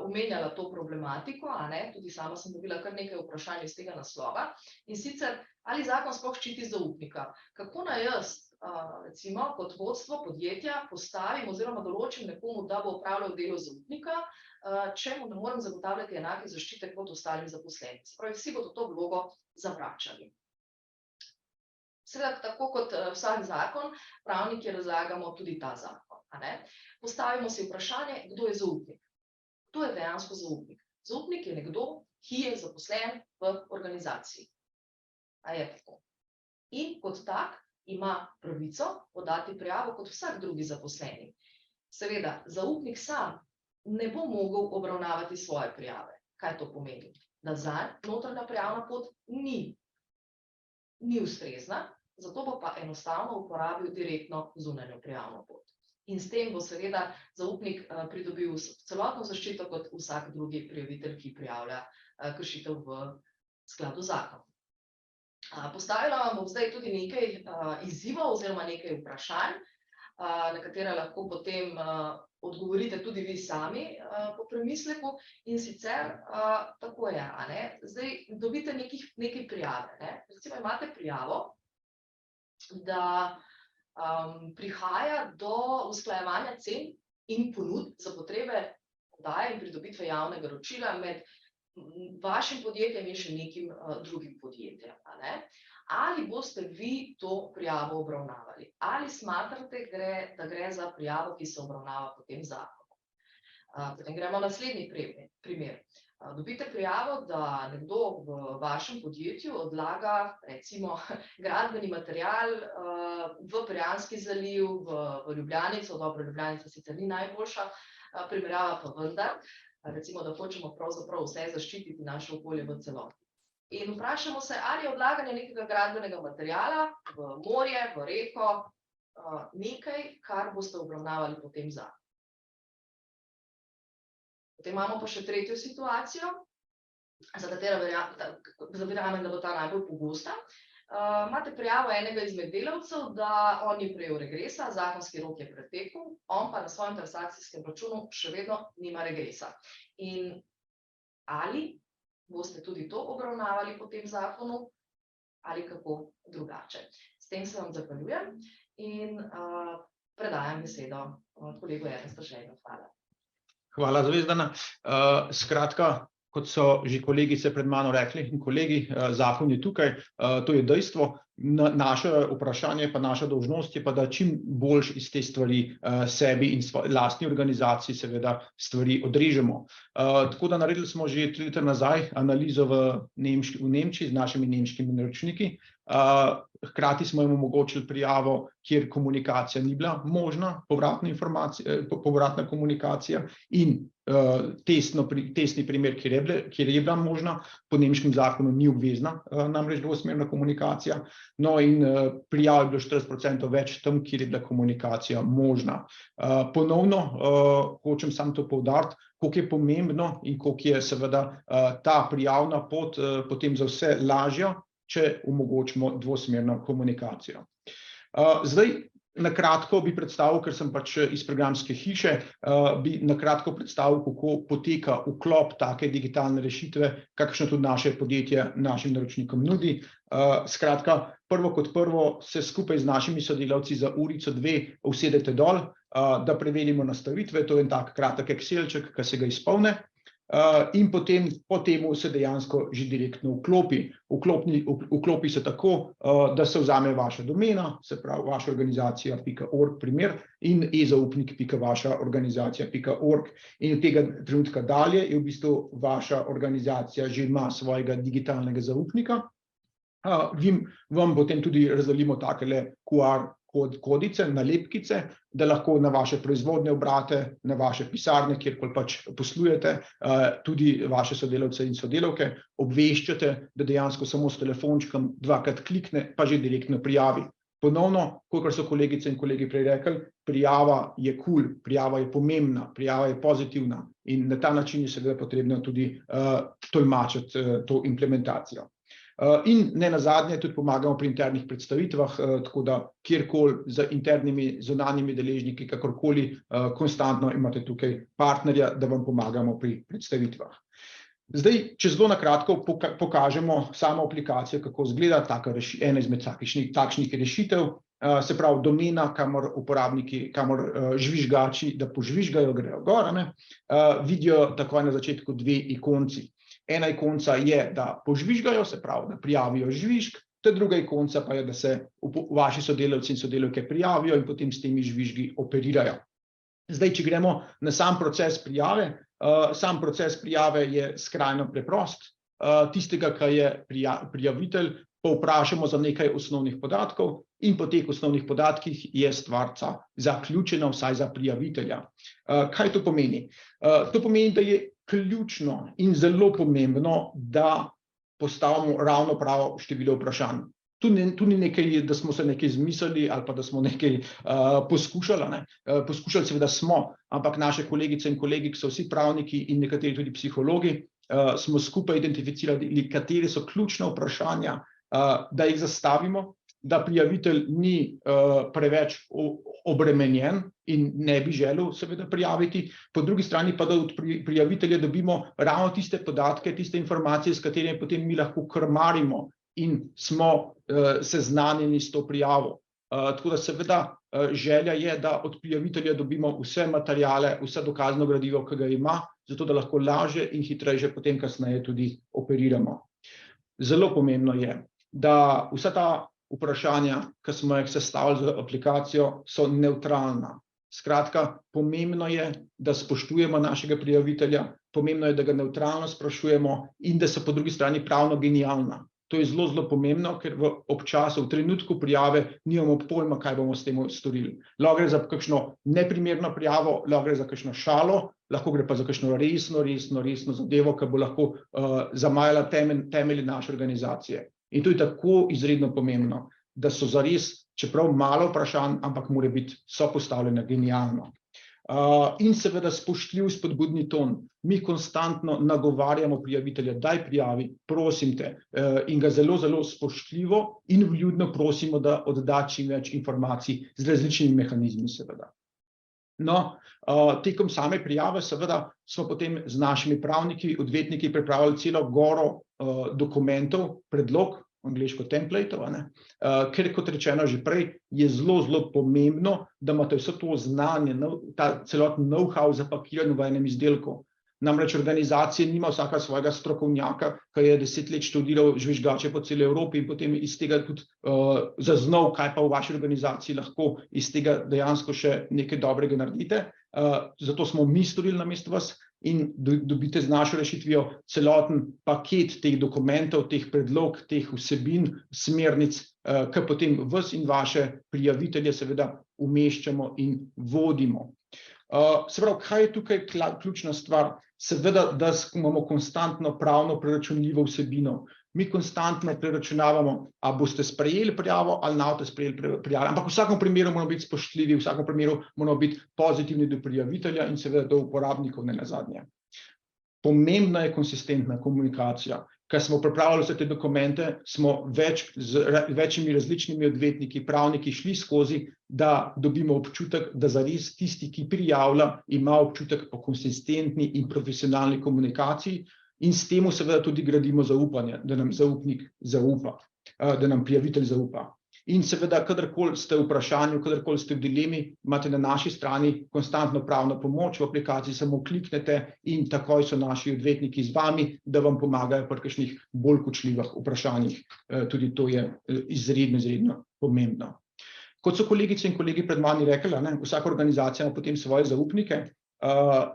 omenjala to problematiko, tudi sama sem dobila kar nekaj vprašanj iz tega naslova. In sicer, ali zakon sploh ščiti zaupnika? Kako naj jaz, recimo, kot vodstvo podjetja postavim oziroma določim nekomu, da bo opravljal delo zaupnika, če mu ne morem zagotavljati enake zaščite kot ostalim zaposlenim? Se pravi, vsi bodo to vlogo zavračali. Seveda, tako kot vsak zakon, pravniki razlagamo tudi ta zakon. Postavimo si vprašanje, kdo je zaupnik. Kdo je dejansko zaupnik? Zaupnik je nekdo, ki je zaposlen v organizaciji. A je tako? In kot tak ima pravico podati prijavo kot vsak drugi zaposleni. Seveda, zaupnik sam ne bo mogel obravnavati svoje prijave. Kaj to pomeni? Da zanj notranja prijavna pot ni ustrezna, zato bo pa enostavno uporabil direktno zunanjo prijavno pot. In s tem bo seveda zaupnik pridobil celotno zaščito kot vsak drugi prijavitelj, ki prijavlja kršitev v skladu z zakonom. Postavila vam bom zdaj tudi nekaj izzivov oziroma nekaj vprašanj, na katera lahko potem odgovorite tudi vi sami po premisleku. In sicer tako je, zdaj dobite nekaj prijave. Recimo imate prijavo, da prihaja do usklajevanja cen in ponudb za potrebe prodaje in pridobitve javnega naročila med vašim podjetjem in še nekim drugim podjetjem. Ali boste vi to prijavo obravnavali? Ali smatrate, da gre za prijavo, ki se obravnava po tem zakonu? Potem gremo na naslednji primer. Dobite prijavo, da nekdo v vašem podjetju odlaga recimo gradbeni material v Piranski zaliv, v Ljubljanico. Dobro, Ljubljanica sicer ni najboljša primerjava, pa vendar. Recimo, da hočemo pravzaprav vse zaščititi naše okolje v celoti. In vprašamo se, ali je odlaganje nekega gradbenega materiala v morje, v reko, nekaj, kar boste obravnavali po tem zakonu. Potem imamo pa še tretjo situacijo, za katero verjamem, da bo ta najbolj pogosta. Imate prijavo enega izmed delavcev, da on ni prejel regresa, zakonski rok je pretekel, on pa na svojem transakcijskem računu še vedno nima regresa. In ali boste tudi to obravnavali po tem zakonu ali kako drugače? S tem se vam zahvaljujem in predajam besedo kolegu Ernestu Željnu. Hvala. Hvala, Zvezdana. Skratka, kot so že kolegice pred mano rekli in kolegi, zakon je tukaj, to je dejstvo. Naše vprašanje pa naša dolžnost je pa, da čim bolj iz te stvari sebi in lastni organizaciji seveda stvari odrežemo. Tako da naredili smo že 3 leta nazaj analizo v Nemčiji z našimi nemškimi naročniki. Hkrati smo jim omogočili prijavo, kjer komunikacija ni bila možna, povratna komunikacija in testni primer, kjer je bila možna, po nemškem zakonu ni obvezna, namreč dvosmerna komunikacija. No in prijav je bilo 40% več tam, kjer je bila komunikacija možna. Ponovno hočem samo to poudariti, koliko je pomembno in koliko je seveda ta prijavna pot potem za vse lažja, če omogočimo dvosmerno komunikacijo. Zdaj, na kratko bi predstavil, ker sem pač iz programske hiše, bi na kratko predstavil, kako poteka vklop take digitalne rešitve, kakšno tudi naše podjetje našim naročnikom nudi. Skratka, prvo kot prvo se skupaj z našimi sodelavci za urico, 2 usedete dol, da preverimo nastavitve, to je en tak kratek Excelček, ki se ga izpolne. In potem po temu se dejansko že direktno vklopi. Vklopi se tako, da se vzame vaša domena, se pravi vaša organizacija.org primer in ezaupnik.vašaorganizacija.org. In od tega trenutka dalje je v bistvu vaša organizacija že ima svojega digitalnega zaupnika. Vam potem tudi razdelimo takele QR kodice, nalepkice, da lahko na vaše proizvodne obrate, na vaše pisarne, kjerkoli pač poslujete, tudi vaše sodelavce in sodelavke, obveščate, da dejansko samo s telefončkom dvakrat klikne, pa že direktno prijavi. Ponovno, kolikor so kolegice in kolegi prej rekli, prijava je cool, prijava je pomembna, prijava je pozitivna in na ta način je seveda potrebno tudi tolmačiti to implementacijo. In ne nazadnje tudi pomagamo pri internih predstavitvah, tako da kjerkoli z internimi zunanjimi deležniki, kakorkoli konstantno imate tukaj partnerja, da vam pomagamo pri predstavitvah. Zdaj, če zelo na kratko pokažemo samo aplikacijo, kako izgleda ena izmed takšnih rešitev, se pravi domena, kamor uporabniki, kamor žvižgači, da požvižgajo, grejo gor, vidijo takoj na začetku dve ikonci. Ena ikonca je, da požvižgajo, se pravi, da prijavijo žvižg, ta druga ikonca pa je, da se vaši sodelavci in sodelavke prijavijo in potem s temi žvižgi operirajo. Zdaj, če gremo na sam proces prijave, je skrajno preprost. Tistega, kar je prijavitelj, povprašamo za nekaj osnovnih podatkov in po teh osnovnih podatkih je stvarca zaključena, vsaj za prijavitelja. Kaj to pomeni? To pomeni, da je ključno in zelo pomembno, da postavimo ravno pravo število vprašanj. Tu ni nekaj, da smo se nekaj izmislili ali pa da smo nekaj poskušali. Poskušali seveda smo, ampak naše kolegice in kolegi, ki so vsi pravniki in nekateri tudi psihologi, smo skupaj identificirali, kateri so ključna vprašanja, da jih zastavimo, da prijavitelj ni preveč obremenjen in ne bi želel seveda prijaviti, po drugi strani pa da od prijavitelja dobimo ravno tiste podatke, tiste informacije, s katerimi potem mi lahko krmarimo in smo seznanjeni s to prijavo. Tako da seveda želja je, da od prijavitelja dobimo vse materijale, vse dokazno gradivo, ki ga ima, zato da lahko lažje in hitreje potem kasneje tudi operiramo. Zelo pomembno je, da vsa ta vprašanja, ki smo jih sestavili za aplikacijo, so nevtralna. Skratka, pomembno je, da spoštujemo našega prijavitelja, pomembno je, da ga nevtralno sprašujemo in da so po drugi strani pravno genialna. To je zelo, zelo pomembno, ker v trenutku prijave nimamo pojma, kaj bomo s tem storili. Lahko gre za kakšno neprimerno prijavo, lahko gre za kakšno šalo, lahko gre pa za kakšno resno zadevo, ki bo lahko zamajala temelje naše organizacije. In to je tako izredno pomembno, da so zares, čeprav malo vprašanj, ampak mora biti postavljena genialno. In seveda spoštljiv spodbudni ton. Mi konstantno nagovarjamo prijavitelja, daj prijavi, prosim te, in ga zelo, zelo spoštljivo in vljudno prosimo, da odda čim več informacij z različnimi mehanizmi seveda. No, tekom same prijave seveda smo potem z našimi pravniki, odvetniki pripravili celo goro dokumentov, predlog, angleško templatov, ker kot rečeno že prej, je zelo, zelo pomembno, da imate vse to znanje, ta celoten know-how zapakiran v enem izdelku. Namreč organizacije nima vsaka svojega strokovnjaka, ki je 10 let študiral žvižgače po celi Evropi in potem iz tega tudi zaznal, kaj pa v vaši organizaciji lahko iz tega dejansko še nekaj dobrega naredite. Zato smo mi storili namesto vas in dobite z našo rešitvijo celoten paket teh dokumentov, teh predlog, teh vsebin, smernic, ki potem vas in vaše prijavitelje seveda umeščamo in vodimo. Se pravi, kaj je tukaj ključna stvar? Seveda, da imamo konstantno pravno preračunljivo vsebino. Mi konstantno preračunavamo, a boste sprejeli prijavo ali ne boste sprejeli prijavo, ampak v vsakem primeru moramo biti spoštljivi, v vsakem primeru moramo biti pozitivni do prijavitelja in seveda do uporabnikov ne nazadnje. Pomembna je konsistentna komunikacija. Ker smo pripravljali vse te dokumente, smo z večjimi različnimi odvetniki, pravniki šli skozi, da dobimo občutek, da zares tisti, ki prijavlja, ima občutek po konsistentni in profesionalni komunikaciji in s tem seveda tudi gradimo zaupanje, da nam zaupnik zaupa, da nam prijavitelj zaupa. In seveda, kadarkoli ste v vprašanju, kadarkoli ste v dilemi, imate na naši strani konstantno pravno pomoč, v aplikaciji samo kliknete in takoj so naši odvetniki z vami, da vam pomagajo pri kakšnih bolj kočljivih vprašanjih. Tudi to je izredno, izredno pomembno. Kot so kolegice in kolegi pred mani rekli, vsaka organizacija ima potem svoje zaupnike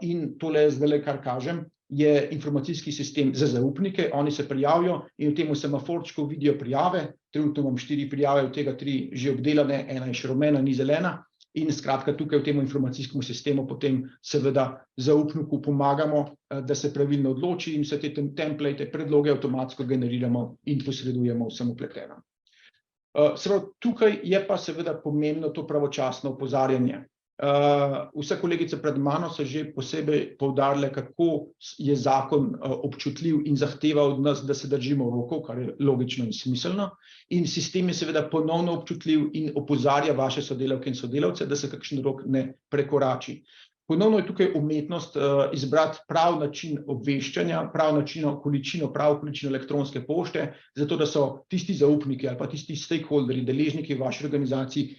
in tole zdaj, kar kažem, je informacijski sistem za zaupnike, oni se prijavijo in v tem semaforčku vidijo prijave. Trenutno imam 4 prijave, od tega 3 že obdelane, ena je še rumena, ni zelena. In skratka, tukaj v tem informacijskem sistemu potem seveda zaupniku pomagamo, da se pravilno odloči in vse te template, predloge avtomatsko generiramo in posredujemo vsem vpletenim. Tukaj je pa seveda pomembno to pravočasno opozarjanje. Vse kolegice pred mano so že posebej poudarile, kako je zakon občutljiv in zahteva od nas, da se držimo rokov, kar je logično in smiselno. In sistem je seveda ponovno občutljiv in opozarja vaše sodelavke in sodelavce, da se kakšen rok ne prekorači. Ponovno je tukaj umetnost izbrati prav način obveščanja, prav količino elektronske pošte, zato da so tisti zaupniki ali pa tisti stakeholderji, deležniki v vaši organizaciji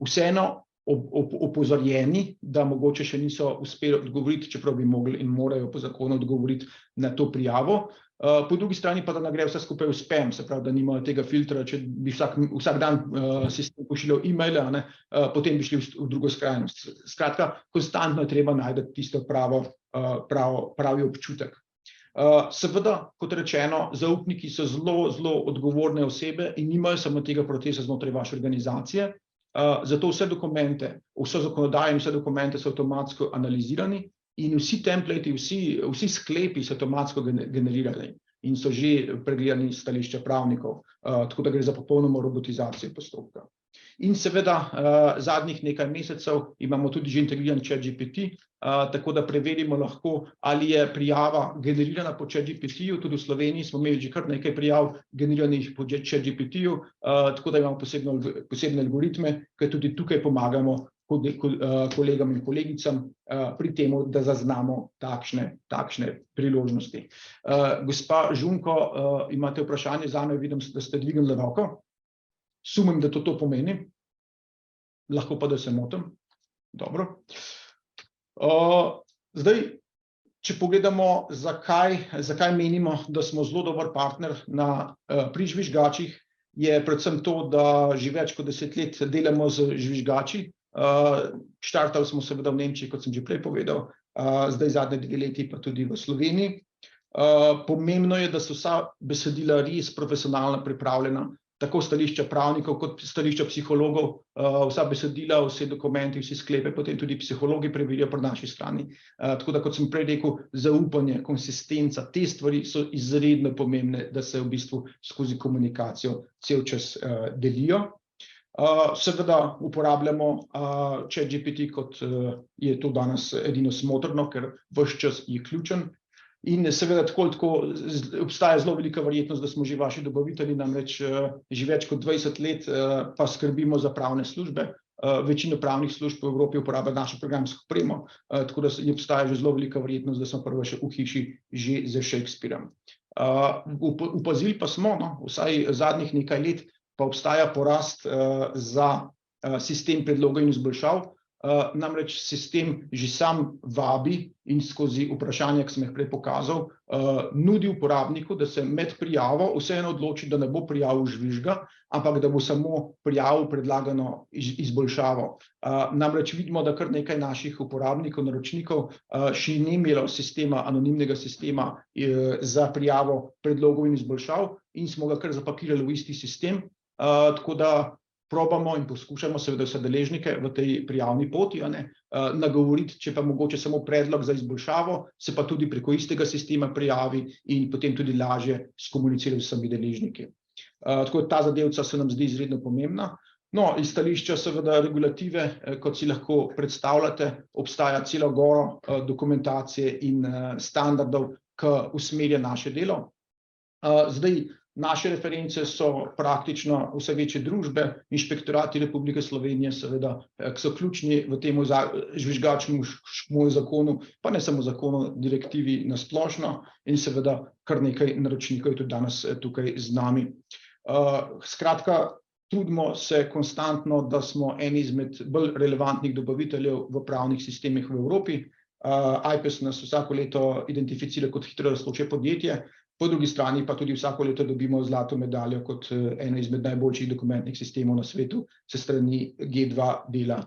vseeno opozorjeni, da mogoče še niso uspeli odgovoriti, čeprav bi mogli in morajo po zakonu odgovoriti na to prijavo. Po drugi strani pa, da ne gre vse skupaj v spam, se pravi, da nimajo tega filtra, če bi vsak dan sistem pošiljal e-maile, potem bi šli v drugo skrajnost. Skratka, konstantno je treba najti tisto pravi občutek. Seveda, kot rečeno, zaupniki so zelo odgovorne osebe in nimajo samo tega procesa znotraj vaše organizacije. Zato vse dokumente, vso zakonodajo in vse dokumente so avtomatsko analizirani in vsi templati, vsi sklepi so avtomatsko generirani in so že pregledani iz stališča pravnikov, tako da gre za popolnoma robotizacijo postopka. In seveda zadnjih nekaj mesecev imamo tudi že integriran ChatGPT, tako da preverimo lahko, ali je prijava generirana po ChatGPT-ju. Tudi v Sloveniji smo imeli že kar nekaj prijav generiranih po ChatGPT-ju, tako da imamo posebne algoritme, ki tudi tukaj pomagamo kolegam in kolegicam pri tem, da zaznamo takšne priložnosti. Gospa Žunko, imate vprašanje zame, vidim, da ste dvignili roko. Sumim, da to pomeni, lahko pa, da se motim. Dobro. Zdaj, če pogledamo, zakaj menimo, da smo zelo dober partner pri žvižgačih, je predvsem to, da že več kot 10 let delamo z žvižgači. Štartali smo seveda v Nemčiji, kot sem že prej povedal, zdaj zadnje 2 leti pa tudi v Sloveniji. Pomembno je, da so vsa besedila res profesionalno pripravljena, tako stališča pravnikov kot stališča psihologov, vsa besedila, vsi dokumenti, vsi sklepe, potem tudi psihologi preverijo pri naši strani. Tako da, kot sem prej rekel, zaupanje, konsistenca, te stvari so izredno pomembne, da se v bistvu skozi komunikacijo cel čas delijo. Seveda uporabljamo ChatGPT, kot je to danes edino smotrno, ker ves čas je ključen. In seveda tako obstaja zelo velika verjetnost, da smo že vaši dobavitelji, namreč že več kot 20 let pa skrbimo za pravne službe. Večino pravnih služb v Evropi uporablja našo programsko opremo, tako da obstaja že zelo velika verjetnost, da smo prvi še v hiši že z Shakespeareom. Opazili pa smo, vsaj zadnjih nekaj let, pa obstaja porast za sistem predlogov in izboljšav. Namreč sistem že sam vabi in skozi vprašanja, ki sem jih prej pokazal, nudi uporabniku, da se med prijavo vseeno odloči, da ne bo prijavil žvižga, ampak da bo samo prijavil predlagano izboljšavo. Namreč vidimo, da kar nekaj naših uporabnikov, naročnikov še ni imelo anonimnega sistema za prijavo predlogov in izboljšav in smo ga kar zapakirali v isti sistem, tako da probamo in poskušamo seveda vse deležnike v tej prijavni poti nagovoriti, če pa mogoče samo predlog za izboljšavo, se pa tudi preko istega sistema prijavi in potem tudi lažje skomunicira z vsemi deležniki. Tako da ta zadevca se nam zdi izredno pomembna. No, iz stališča seveda regulative, kot si lahko predstavljate, obstaja cela gora dokumentacije in standardov, ki usmerja naše delo. Zdaj, naše reference so praktično vse večje družbe, inšpektorati Republike Slovenije seveda, ki so ključni v tem žvižgačkem zakonu, pa ne samo zakonu, direktivi na splošno in seveda kar nekaj naročnikov je tudi danes tukaj z nami. Skratka, trudimo se konstantno, da smo eni izmed bolj relevantnih dobaviteljev v pravnih sistemih v Evropi. IPES nas vsako leto identificira kot hitro rastoče podjetje, po drugi strani pa tudi vsako leto dobimo zlato medaljo kot eno izmed najboljših dokumentnih sistemov na svetu s strani G2 dela.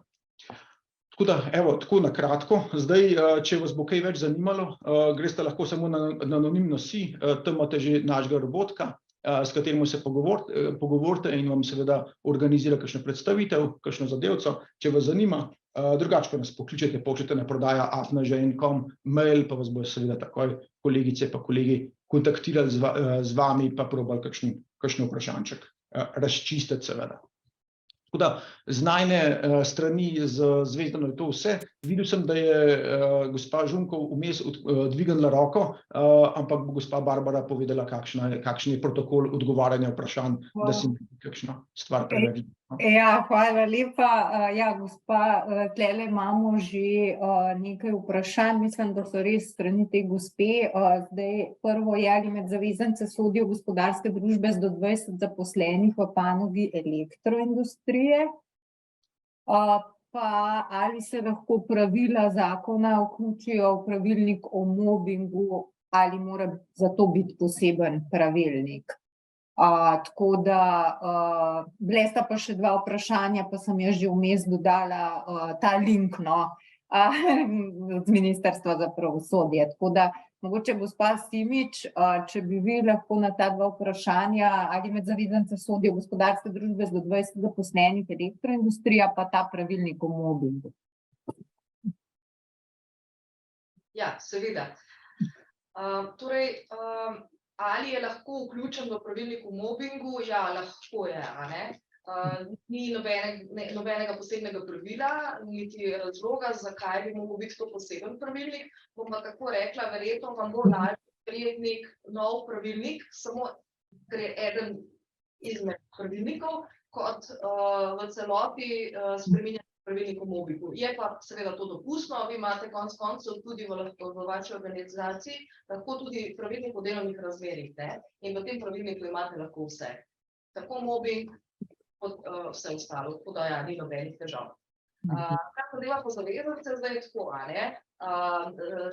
Tako da, evo, tako na kratko. Zdaj, če vas bo kaj več zanimalo, greste lahko samo na anonimno si, tam imate že našega robotka, s katerim se pogovorite in vam seveda organizira kakšno predstavitev, kakšno zadevco, če vas zanima. Drugače pa nas pokličete, pošljete na prodaja@žn.com mail, pa vas bojo seveda takoj kolegice pa kolegi kontaktirali z vami, pa probali kakšen vprašanček razčistiti seveda. Tako da z najine strani z Zvezdano je to vse. Videl sem, da je gospa Žunkov vmes dvignila roko, ampak bo gospa Barbara povedala, kakšen je protokol odgovarjanja vprašanj, da si kakšno stvar preveri. Ja, hvala lepa. Ja, gospa, tlele imamo že nekaj vprašanj, mislim, da so res strani te gospe. Zdaj, prvo je, ali med zavezance sodijo gospodarske družbe z do 20 zaposlenih v panogi elektroindustrije, pa ali se lahko pravila zakona vključijo v pravilnik o mobingu, ali mora za to biti poseben pravilnik. Tako da, bile sta pa še dva vprašanja, pa sem jaz že vmes dodala ta link, z Ministrstva za pravosodje. Tako da, mogoče gospa Simič, če bi vi lahko na ta dva vprašanja, ali med zavezance sodijo gospodarske družbe z do 20 zaposlenih elektroindustrija, pa ta pravilnik o mobingu. Ja, seveda. Torej, ali je lahko vključen v pravilnik o mobingu? Ja, lahko je, a ne? Ni nobenega posebnega pravila, niti razloga, zakaj bi mogel biti to poseben pravilnik. Bom pa tako rekla, verjetno vam bo lažje sprejeti nek nov pravilnik, samo gre eden izmed pravilnikov, kot v celoti spreminjati pravilnik o mobingu. Je pa seveda to dopustno, vi imate konec koncev tudi v vaši organizaciji lahko tudi pravilnik o delovnih razmerjih, ne? In v tem pravilniku imate lahko vse. Tako mobing, kot vse ostalo, tako da ja, ni nobenih težav. Kar zadeva po zavezance, zdaj je tako, a ne?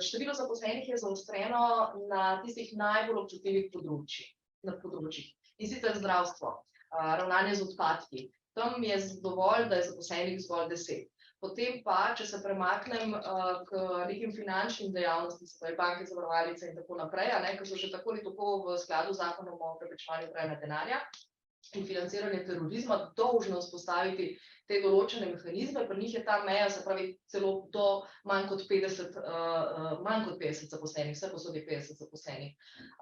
Število zaposlenih je zaostreno na tistih najbolj občutljivih področjih. In sicer zdravstvo, ravnanje z odpadki. Tam je dovolj, da je zaposlenih zgolj 10. Potem pa, če se premaknem k nekim finančnim dejavnostim, se pravi banke, zavarovalnice in tako naprej, a ne, ki so že tako ali tako v skladu z Zakonom o preprečevanju pranja denarja in financiranje terorizma dolžne vzpostaviti te določene mehanizme, pri njih je ta meja, se pravi, celo do manj kot 50 zaposlenih, vse posod je 50 zaposlenih.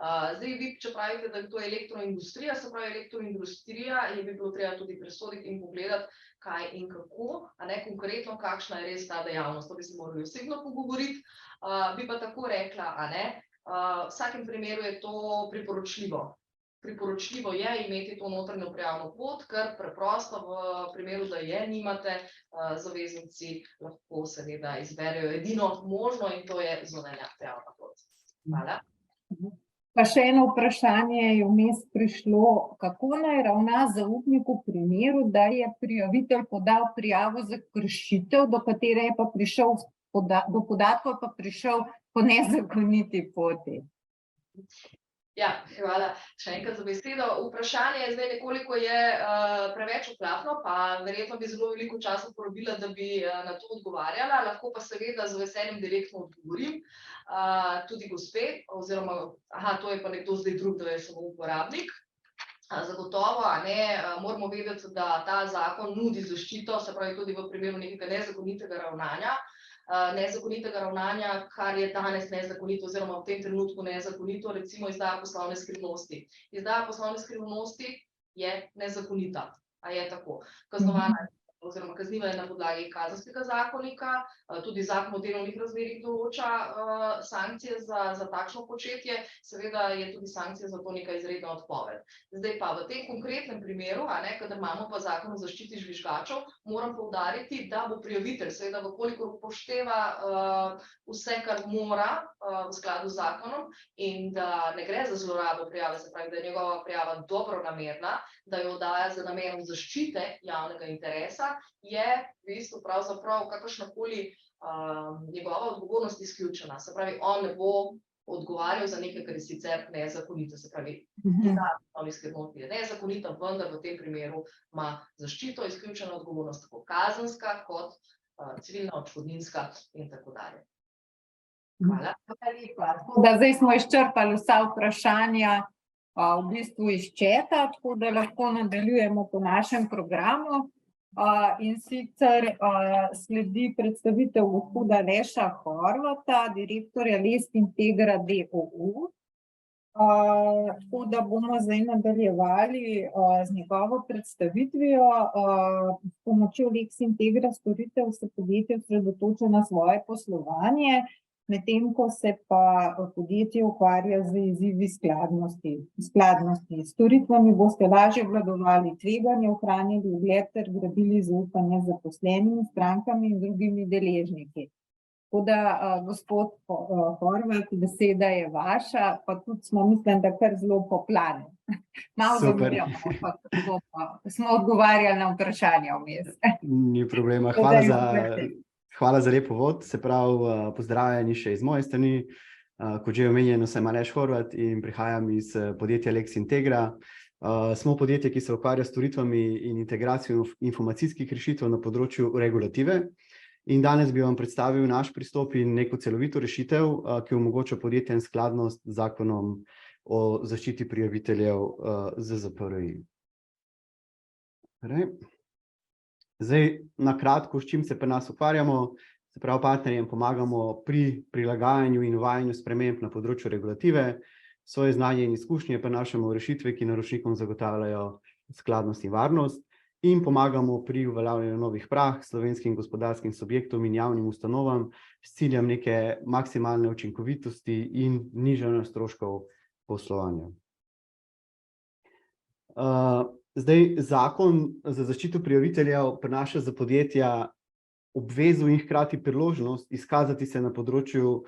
Zdaj vi, če pravite, da je to elektroindustrija, se pravi elektroindustrija, je bi bilo treba tudi presoditi in pogledati, kaj in kako, a ne konkretno, kakšna je res ta dejavnost, to bi se morali osebno pogovoriti, bi pa tako rekla, a ne, v vsakem primeru je to priporočljivo. Priporočljivo je imeti to notranjo prijavno pot, ker preprosto v primeru, da je nimate, zavezanci lahko seveda izberejo edino možno in to je zunanja prijavna pot. Hvala. Pa še eno vprašanje je vmes prišlo, kako naj ravna zaupnik v primeru, da je prijavitelj podal prijavo za kršitev, do katere je pa prišel, do podatkov pa prišel po nezakoniti poti. Ja, hvala še enkrat za besedo. Vprašanje zdaj nekoliko je preveč ohlapno, pa verjetno bi zelo veliko časa porabila, da bi na to odgovarjala, lahko pa seveda z veseljem direktno odgovorim. Tudi gospe, oziroma, to je pa nekdo zdaj drug, da je samo uporabnik. Zagotovo, a ne, moramo vedeti, da ta zakon nudi zaščito, se pravi tudi v primeru nekega nezakonitega ravnanja, kar je danes nezakonito oziroma v tem trenutku nezakonito, recimo izdaja poslovne skrivnosti. Izdaja poslovne skrivnosti je nezakonita, a je tako. Kaznovana oziroma kazniva je na podlagi Kazenskega zakonika, tudi Zakon o delovnih razmerjih določa sankcije za takšno početje, seveda je tudi sankcija za to neka izredna odpoved. Zdaj pa v tem konkretnem primeru, a ne, kadar imamo pa Zakon o zaščiti žvižgačev, moram poudariti, da bo prijavitelj seveda, vkolikor upošteva vse, kar mora v skladu z zakonom in da ne gre za zlorabo prijave, se pravi, da je njegova prijava dobronamerna, da jo daje z namenom zaščite javnega interesa, je v bistvu pravzaprav kakršnakoli njegova odgovornost izključena. Se pravi, on ne bo odgovarjal za nekaj, kar je sicer nezakonito. Se pravi, je nezakonita, vendar v tem primeru ima zaščito, izključena odgovornost, tako kazenska kot civilna, odškodninska in tako dalje. Hvala. Tako da zdaj smo izčrpali vsa vprašanja v bistvu iz četa, tako da lahko nadaljujemo po našem programu. In sicer sledi predstavitev gospoda Aleša Horvata, direktorja Lesc Integra d.o.o. Tako da bomo zdaj nadaljevali z njegovo predstavitvijo. S pomočjo Lesc Integra storitev se podjetje osredotoča na svoje poslovanje, medtem ko se pa podjetje ukvarja z izzivi skladnosti. S storitvami boste lažje obvladovali tveganje, ohranili ugled ter gradili zaupanje z zaposlenimi, strankami in drugimi deležniki. Tako da, gospod Horvat, beseda je vaša, pa tudi smo, mislim, da kar zelo poplavljeni. Malo zamujamo, ampak smo odgovarjali na vprašanja vmes. Ni problema. Hvala za lep uvod, se pravi, pozdravljeni še iz moje strani. Kot že omenjeno, sem Aleš Horvat in prihajam iz podjetja Leks Integra. Smo podjetje, ki se ukvarja s storitvami in integracijo informacijskih rešitev na področju regulative. In danes bi vam predstavil naš pristop in neko celovito rešitev, ki omogoča podjetjem skladnost z zakonom o zaščiti prijaviteljev ZZPRI. Zdaj, na kratko, s čim se pri nas ukvarjamo, se pravi, partnerjem pomagamo pri prilagajanju in uvajanju sprememb na področju regulative, svoje znanje in izkušnje prenašamo v rešitve, ki naročnikom zagotavljajo skladnost in varnost, in pomagamo pri uveljavljanju novih praks slovenskim gospodarskim subjektom in javnim ustanovam s ciljem neke maksimalne učinkovitosti in nižanja stroškov poslovanja. Zdaj, zakon za zaščito prijaviteljev prinaša za podjetja obvezo in hkrati priložnost izkazati se na področju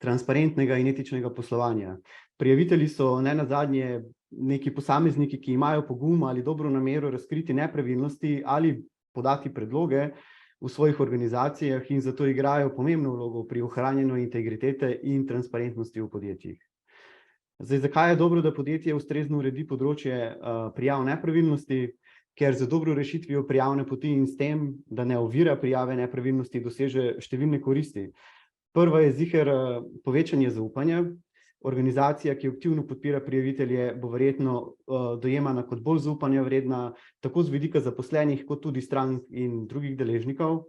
transparentnega in etičnega poslovanja. Prijavitelji so nenazadnje neki posamezniki, ki imajo pogum ali dobro namero razkriti nepravilnosti ali podati predloge v svojih organizacijah in zato igrajo pomembno vlogo pri ohranjanju integritete in transparentnosti v podjetjih. Zdaj, zakaj je dobro, da podjetje ustrezno uredi področje prijav nepravilnosti? Ker z dobro rešitvijo prijavne poti in s tem, da ne ovira prijave nepravilnosti, doseže številne koristi. Prva je ziher povečanje zaupanja. Organizacija, ki aktivno podpira prijavitelje, bo verjetno dojemana kot bolj zaupanja vredna, tako z vidika zaposlenih, kot tudi strank in drugih deležnikov.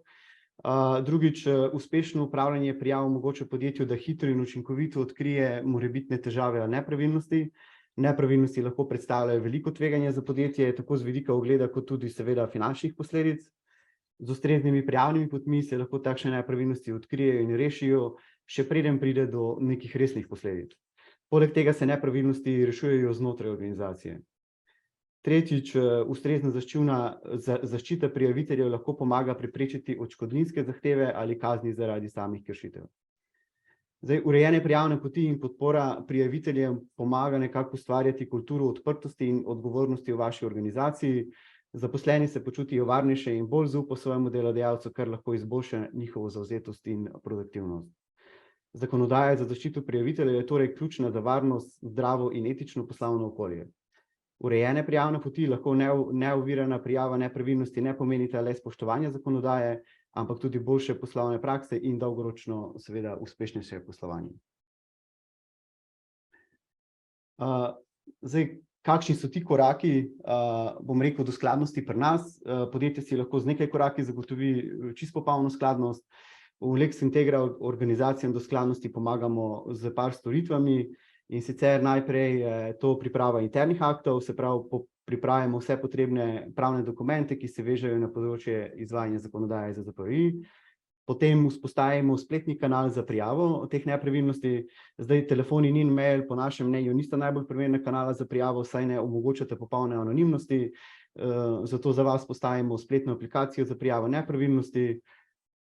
Drugič, uspešno upravljanje prijav omogoča podjetju, da hitro in učinkovito odkrije morebitne težave ali nepravilnosti. Nepravilnosti lahko predstavljajo veliko tveganje za podjetje, tako z vidika ugleda, kot tudi seveda finančnih posledic. Z ustreznimi prijavnimi potmi se lahko takšne nepravilnosti odkrijejo in rešijo, še preden pride do nekih resnih posledic. Poleg tega se nepravilnosti rešujejo znotraj organizacije. Tretjič, ustrezna zaščita prijaviteljev lahko pomaga preprečiti odškodninske zahteve ali kazni zaradi samih kršitev. Zdaj, urejene prijavne poti in podpora prijaviteljem pomaga nekako ustvarjati kulturo odprtosti in odgovornosti v vaši organizaciji. Zaposleni se počutijo varnejše in bolj zaupajo svojemu delodajalcu, kar lahko izboljša njihovo zavzetost in produktivnost. Zakonodaja za zaščito prijaviteljev je torej ključna za varnost, zdravo in etično poslovno okolje. Urejene prijavne poti lahko neovirana prijava nepravilnosti ne pomenita le spoštovanja zakonodaje, ampak tudi boljše poslovne prakse in dolgoročno seveda uspešnejše poslovanje. Zdaj, kakšni so ti koraki, bom rekel, do skladnosti pri nas? Podjetje si lahko z nekaj koraki zagotovi čisto popolno skladnost. V Leks Integra organizacijam do skladnosti pomagamo z par storitvami, in sicer najprej je to priprava internih aktov, se pravi, pripravimo vse potrebne pravne dokumente, ki se vežejo na področje izvajanja zakonodaje ZZPRI. Potem vzpostavimo spletni kanal za prijavo teh nepravilnosti. Zdaj, telefon in mail po našem mnenju nista najbolj primerna kanala za prijavo, saj ne omogočata popolne anonimnosti. Zato za vas postavimo spletno aplikacijo za prijavo nepravilnosti.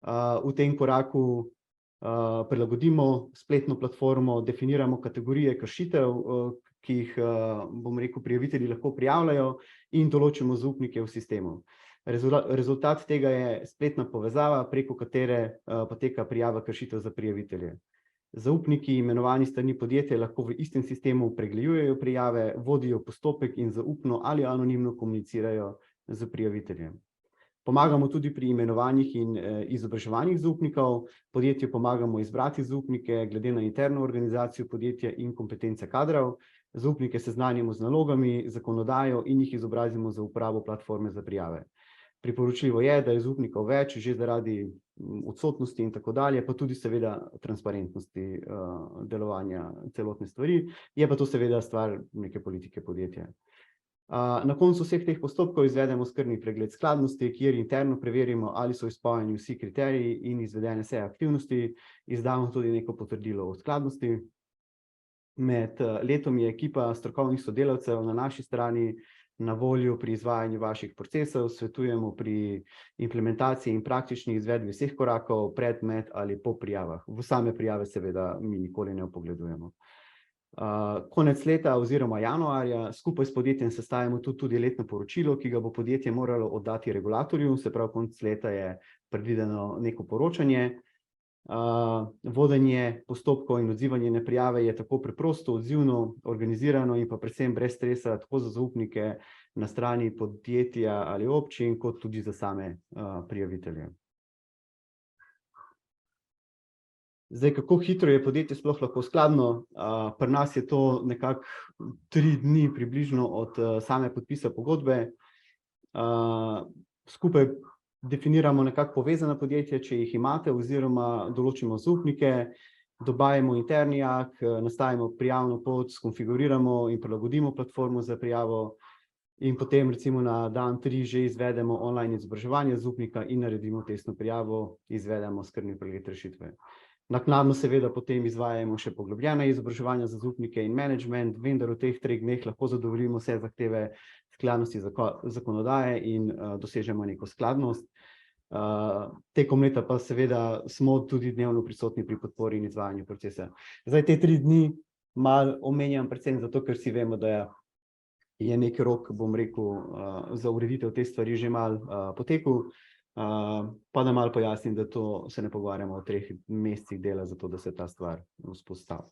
V tem koraku prilagodimo spletno platformo, definiramo kategorije kršitev, ki jih, bom rekel, prijavitelji lahko prijavljajo in določimo zaupnike v sistemu. Rezultat tega je spletna povezava, preko katere poteka prijava kršitev za prijavitelje. Zaupniki, imenovani s strani podjetja, lahko v istem sistemu pregledujejo prijave, vodijo postopek in zaupno ali anonimno komunicirajo z prijaviteljem. Pomagamo tudi pri imenovanjih in izobraževanjih zaupnikov. Podjetju pomagamo izbrati zaupnike glede na interno organizacijo podjetja in kompetence kadrov. Zaupnike seznanimo z nalogami, zakonodajo in jih izobrazimo za uporabo platforme za prijave. Priporočljivo je, da je zaupnikov več, že zaradi odsotnosti in tako dalje, pa tudi seveda transparentnosti delovanja celotne stvari. Je pa to seveda stvar neke politike podjetja. Na koncu vseh teh postopkov izvedemo skrbni pregled skladnosti, kjer interno preverimo, ali so izpolnjeni vsi kriteriji in izvedene vse aktivnosti. Izdamo tudi neko potrdilo o skladnosti. Med letom je ekipa strokovnih sodelavcev na naši strani na voljo pri izvajanju vaših procesov, svetujemo pri implementaciji in praktični izvedbi vseh korakov pred, med ali po prijavah. V same prijave seveda mi nikoli ne vpogledujemo. Konec leta oziroma januarja skupaj s podjetjem sestavimo tudi letno poročilo, ki ga bo podjetje moralo oddati regulatorju, se pravi konec leta je predvideno neko poročanje. Vodenje postopkov in odzivanje na prijave je tako preprosto, odzivno, organizirano in pa predvsem brez stresa tako za zaupnike na strani podjetja ali občin, kot tudi za same prijavitelje. Zdaj, kako hitro je podjetje sploh lahko skladno? Pri nas je to nekako 3 dni približno od same podpisa pogodbe. Skupaj definiramo nekako povezana podjetja, če jih imate, oziroma določimo zaupnike, dobavimo interni akt, nastavimo prijavno pot, skonfiguriramo in prilagodimo platformo za prijavo in potem recimo na dan 3 že izvedemo online izobraževanje zaupnika in naredimo testno prijavo, izvedemo skrbni pregled rešitve. Naknadno seveda potem izvajamo še poglobljena izobraževanja za zaupnike in management, vendar v teh 3 dneh lahko zadovoljimo vse zahteve skladnosti zakonodaje in dosežemo neko skladnost. Tekom leta pa seveda smo tudi dnevno prisotni pri podpori in izvajanju procesa. Zdaj te 3 dni malo omenjam predvsem zato, ker si vemo, da je nek rok, bom rekel, za ureditev te stvari že malo potekel. Pa da malo pojasnim, da to se ne pogovarjamo o 3 mesecih dela za to, da se ta stvar vzpostavi.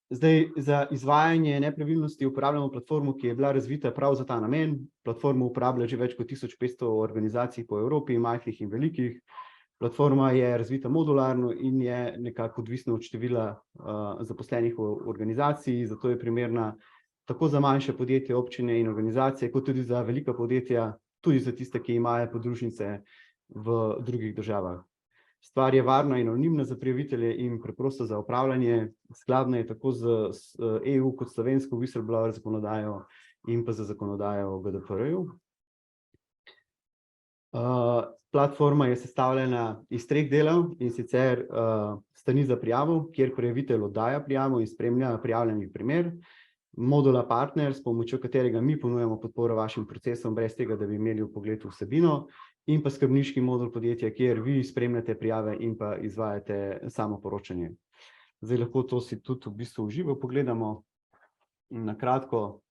Zdaj, za izvajanje nepravilnosti uporabljamo platformo, ki je bila razvita prav za ta namen. Platformo uporablja že več kot 1500 organizacij po Evropi, majhnih in velikih. Platforma je razvita modularno in je nekako odvisna od števila zaposlenih v organizaciji, zato je primerna tako za manjše podjetje, občine in organizacije, kot tudi za velika podjetja, tudi za tiste, ki imajo podružnice v drugih državah. Stvar je varna in anonimna za prijavitelje in preprosto za upravljanje. Skladna je tako z EU kot slovensko whistleblower zakonodajo in pa za zakonodajo o GDPR-ju. Platforma je sestavljena iz 3 delov, in sicer strani za prijavo, kjer prijavitelj oddaja prijavo in spremlja prijavljeni primer. Modula partner, s pomočjo katerega mi ponujamo podporo vašim procesom, brez tega, da bi imeli vpogled v vsebino, in pa skrbniški modul podjetja, kjer vi spremljate prijave in pa izvajate samo poročanje. Zdaj lahko to si tudi v bistvu v živo pogledamo. Na kratko,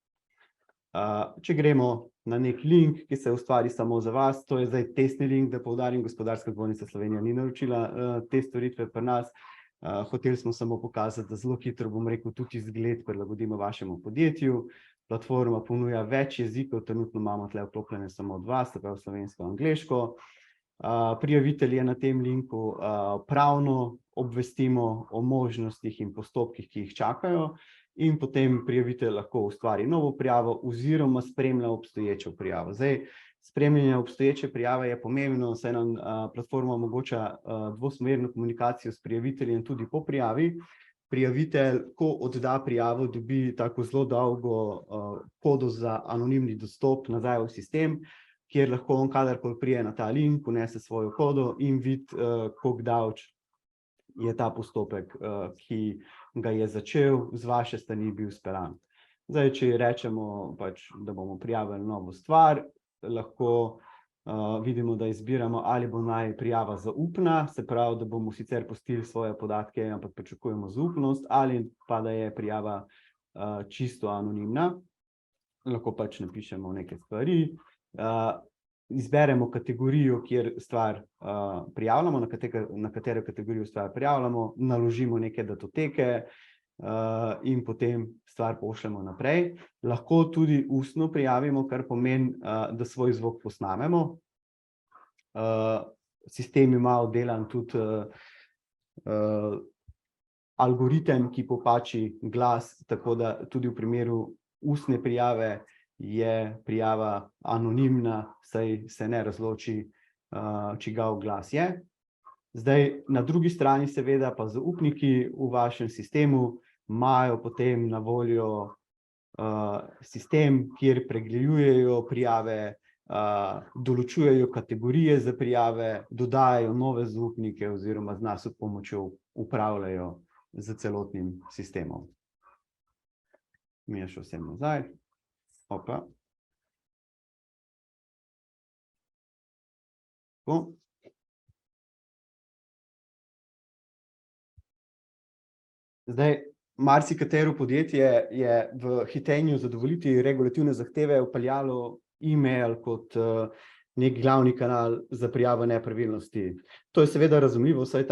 če gremo na nek link, ki se ustvari samo za vas, to je zdaj testni link, da poudarim, Gospodarska zbornica Slovenije ni naročila te storitve pri nas. Hoteli smo samo pokazati, da zelo hitro, bom rekel, tudi izgled prilagodimo vašemu podjetju. Platforma ponuja več jezikov, trenutno imamo tle vklopljene samo 2, se pravi slovensko in angleško. Prijavitelj je na tem linku, pravno obvestimo o možnostih in postopkih, ki jih čakajo, in potem prijavitelj lahko ustvari novo prijavo oziroma spremlja obstoječo prijavo. Zdaj, spremljanje obstoječe prijave je pomembno, saj nam platforma omogoča dvosmerno komunikacijo s prijaviteljem tudi po prijavi. Prijavitelj, ko odda prijavo, dobi tako zelo dolgo kodo za anonimni dostop nazaj v sistem, kjer lahko on kadarkoli prije na ta link, vnese svojo kodo in vidi, koliko daleč je ta postopek, ki ga je začel, z vaše strani bil speljan. Zdaj, če rečemo, da bomo prijavili novo stvar, lahko vidimo, da izbiramo, ali bo naj prijava zaupna, se pravi, da bomo sicer pustili svoje podatke, ampak pričakujemo zaupnost, ali pa da je prijava čisto anonimna. Lahko napišemo neke stvari. Izberemo kategorijo, kjer stvar prijavljamo, na katero kategorijo stvar prijavljamo, naložimo neke datoteke, in potem stvar pošljemo naprej. Lahko tudi ustno prijavimo, kar pomeni, da svoj zvok posnamemo. Sistem ima oddelan tudi algoritem, ki popači glas, tako da tudi v primeru ustne prijave je prijava anonimna, saj se ne razloči, čigav glas je. Zdaj, na drugi strani seveda pa zaupniki v vašem sistemu imajo potem na voljo sistem, kjer pregledujejo prijave, določujejo kategorije za prijave, dodajajo nove zaupnike oziroma z našo pomočjo upravljajo z celotnim sistemom. Mi je šel vsem nazaj. Opa. Tako. Zdaj, marsikatero podjetje je v hitenju zadovoljiti regulativne zahteve vpeljalo e-mail kot nek glavni kanal za prijavo nepravilnosti. To je seveda razumljivo, saj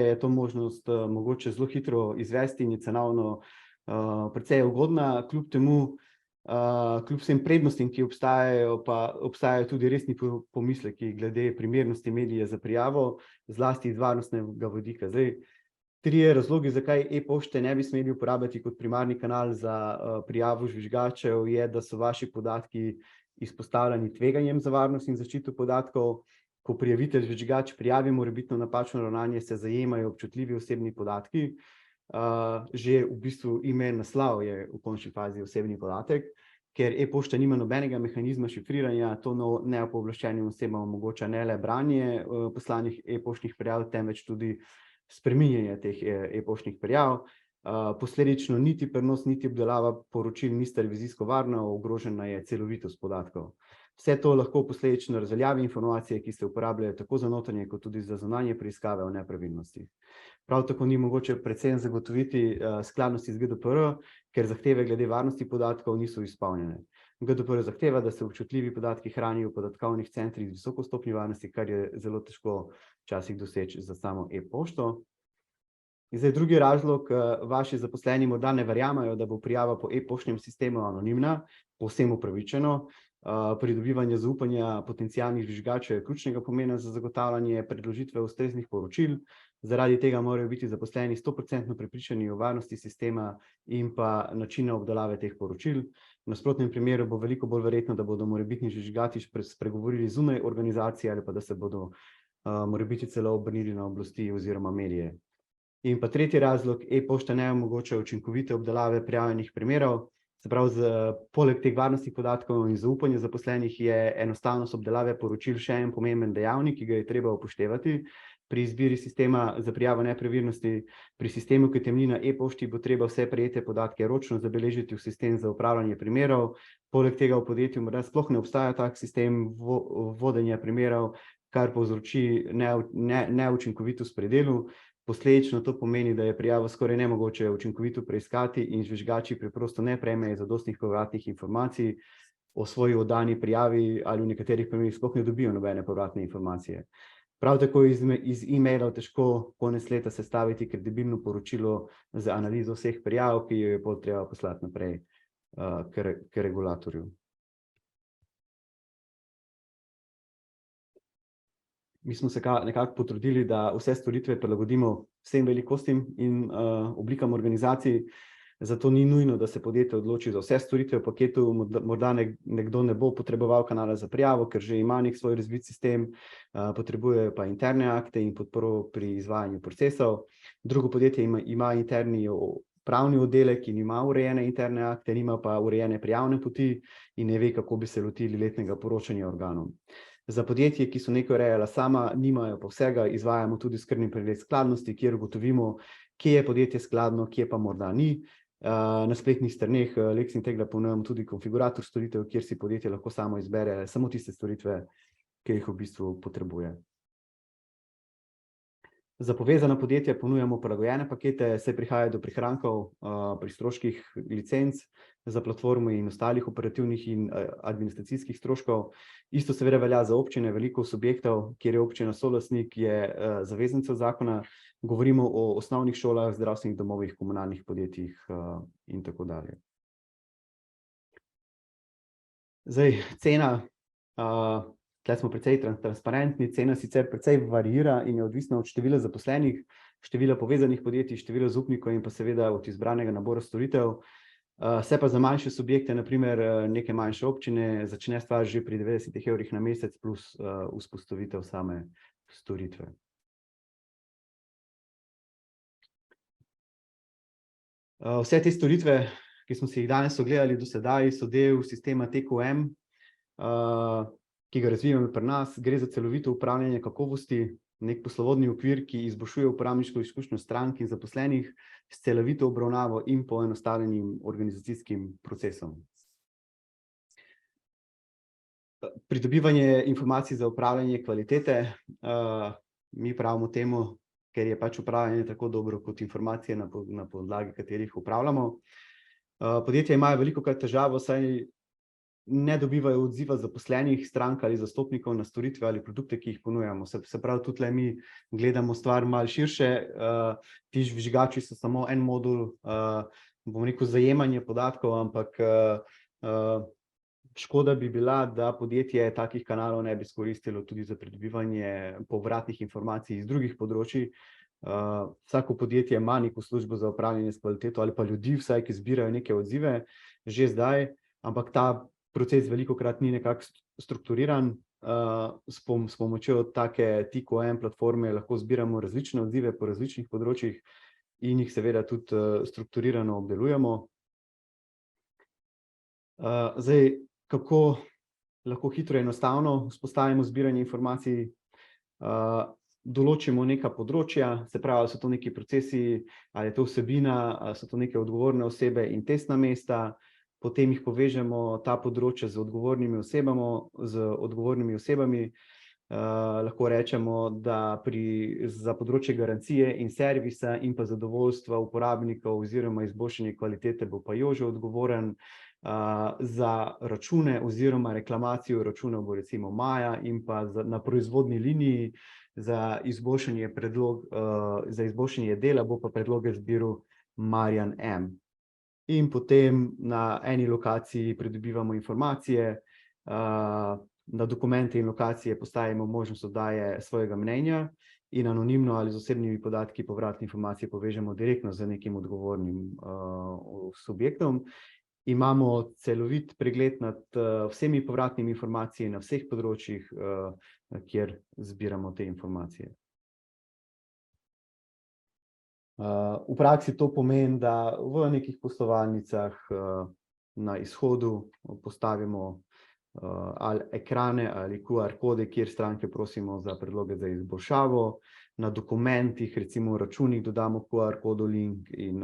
je to možnost mogoče zelo hitro izvesti in je cenovno precej ugodna, kljub temu, kljub vsem prednostim, ki obstajajo, pa obstajajo tudi resni pomisleki glede primernosti medija za prijavo, zlasti iz varnostnega vidika. Zdaj, trije razlogi, zakaj e-pošte ne bi smeli uporabljati kot primarni kanal za prijavo žvižgačev, je, da so vaši podatki izpostavljeni tveganjem za varnost in zaščito podatkov. Ko prijavitelj žvižgač prijavi morebitno napačno ravnanje, se zajemajo občutljivi osebni podatki. Že v bistvu ime naslov je v končni fazi osebni podatek, ker e-pošta nima nobenega mehanizma šifriranja, to nepooblaščenim osebam omogoča ne le branje poslanih e-poštnih prijav, temveč tudi spreminjanje teh e-poštnih prijav. Posledično niti prenos, niti obdelava poročil nista revizijsko varna, ogrožena je celovitost podatkov. Vse to lahko posledično razveljavi informacije, ki se uporabljajo tako za notranje, kot tudi za zunanje preiskave o nepravilnostih. Prav tako ni mogoče predvsem zagotoviti skladnosti z GDPR, ker zahteve glede varnosti podatkov niso izpolnjene. GDPR zahteva, da se občutljivi podatki hranijo v podatkovnih centrih z visoko stopnjo varnosti, kar je zelo težko včasih doseči za samo e-pošto. In zdaj drugi razlog, vaši zaposleni morda ne verjamajo, da bo prijava po e-poštnem sistemu anonimna, povsem upravičeno. Pridobivanje zaupanja potencialnih žvižgačev je ključnega pomena za zagotavljanje predložitve ustreznih poročil. Zaradi tega morajo biti zaposleni 100% prepričani o varnosti sistema in pa načina obdelave teh poročil. V nasprotnem primeru bo veliko bolj verjetno, da bodo morebitni žvižgači spregovorili zunaj organizacije ali pa da se bodo morebiti celo obrnili na oblasti oziroma medije. In pa tretji razlog, e-pošta ne omogoča učinkovite obdelave prijavljenih primerov. Se pravi, poleg teh varnostnih podatkov in zaupanja zaposlenih je enostavnost obdelave poročil še en pomemben dejavnik, ki ga je treba upoštevati pri izbiri sistema za prijavo nepravilnosti. Pri sistemu, ki temelji na e-pošti, bo treba vse prejete podatke ročno zabeležiti v sistem za upravljanje primerov. Poleg tega v podjetju morda sploh ne obstaja tak sistem vodenja primerov, kar povzroči neučinkovitost pri delu. Posledično to pomeni, da je prijavo skoraj nemogoče učinkovito preiskati in žvižgači preprosto ne prejmejo zadostnih povratnih informacij o svoji oddani prijavi ali v nekaterih primerih sploh ne dobijo nobene povratne informacije. Prav tako iz e-mailov težko konec leta sestaviti kredibilno poročilo za analizo vseh prijav, ki jo je bolj treba poslati naprej k regulatorju. Mi smo se nekako potrudili, da vse storitve prilagodimo vsem velikostim in oblikam organizacij, zato ni nujno, da se podjetje odloči za vse storitve v paketu. Morda nekdo ne bo potreboval kanala za prijavo, ker že ima nek svoj razvit sistem, potrebuje pa interne akte in podporo pri izvajanju procesov. Drugo podjetje ima interni pravni oddelek in ima urejene interne akte, nima pa urejene prijavne poti in ne ve, kako bi se lotili letnega poročanja organov. Za podjetje, ki so nekaj urejala sama, nimajo pa vsega, izvajamo tudi skrbni pregled skladnosti, kjer ugotovimo, kje je podjetje skladno, kje pa morda ni. Na spletnih straneh Lexintegla ponujamo tudi konfigurator storitev, kjer si podjetje lahko samo izbere samo tiste storitve, ki jih v bistvu potrebuje. Za povezana podjetja ponujamo prilagojene pakete, saj prihaja do prihrankov pri stroških licenc. za platformo in ostalih operativnih in administracijskih stroškov. Isto seveda velja za občine, veliko subjektov, kjer je občina solastnik, je zavezancev zakona. Govorimo o osnovnih šolah, zdravstvenih domovih, komunalnih podjetjih in tako dalje. Zdaj, cena, tukaj smo precej transparentni, cena sicer precej variira in je odvisna od števila zaposlenih, števila povezanih podjetij, števila zaupnikov in pa seveda od izbranega nabora storitev. Se pa za manjše subjekte, na primer neke manjše občine, začne stvar že pri 90 evrih na mesec plus vzpostavitev same storitve. Vse te storitve, ki smo si jih danes ogledali do sedaj, so del sistema TQM, ki ga razvijamo pri nas. Gre za celovito upravljanje kakovosti, nek poslovodni okvir, ki izboljšuje uporabniško izkušnjo strank in zaposlenih s celovito obravnavo in poenostavljenim organizacijskim procesom. Pridobivanje informacij za upravljanje kvalitete, mi pravimo temu, ker je pač upravljanje tako dobro kot informacije, na podlagi katerih upravljamo. Podjetja imajo velikokrat težavo, saj ne dobivajo odziva zaposlenih, strank ali zastopnikov na storitve ali produkte, ki jih ponujamo. Se pravi, tudi le mi gledamo stvar malo širše, ti žvižgači so samo en modul, bom rekel, zajemanje podatkov, ampak škoda bi bila, da podjetje takih kanalov ne bi izkoristilo tudi za pridobivanje povratnih informacij iz drugih področij. Vsako podjetje ima neko službo za upravljanje s kvaliteto ali pa ljudi vsaj, ki zbirajo neke odzive že zdaj, ampak ta proces velikokrat ni nekako strukturiran. S pomočjo take TQM platforme lahko zbiramo različne odzive po različnih področjih in jih seveda tudi strukturirano obdelujemo. Zdaj, kako lahko hitro in enostavno vzpostavimo zbiranje informacij? Določimo neka področja, se pravi, ali so to neki procesi, ali je to vsebina, ali so to neke odgovorne osebe in testna mesta, potem jih povežemo ta področja z odgovornimi osebami. Lahko rečemo, da za področje garancije in servisa in pa zadovoljstva uporabnikov oziroma izboljšanje kvalitete bo pa Jože odgovoren, za račune oziroma reklamacijo računov bo recimo Maja in pa na proizvodni liniji za izboljšanje dela bo pa predloge zbiral Marjan M. In potem na eni lokaciji pridobivamo informacije, na dokumente in lokacije postavimo možnost oddaje svojega mnenja in anonimno ali z osebnimi podatki povratne informacije povežemo direktno z nekim odgovornim subjektom. Imamo celovit pregled nad vsemi povratnimi informacijami na vseh področjih, kjer zbiramo te informacije. V praksi to pomeni, da v nekih poslovalnicah na izhodu postavimo ali ekrane ali QR kode, kjer stranke prosimo za predloge za izboljšavo. Na dokumentih, recimo v računih, dodamo QR kodo link in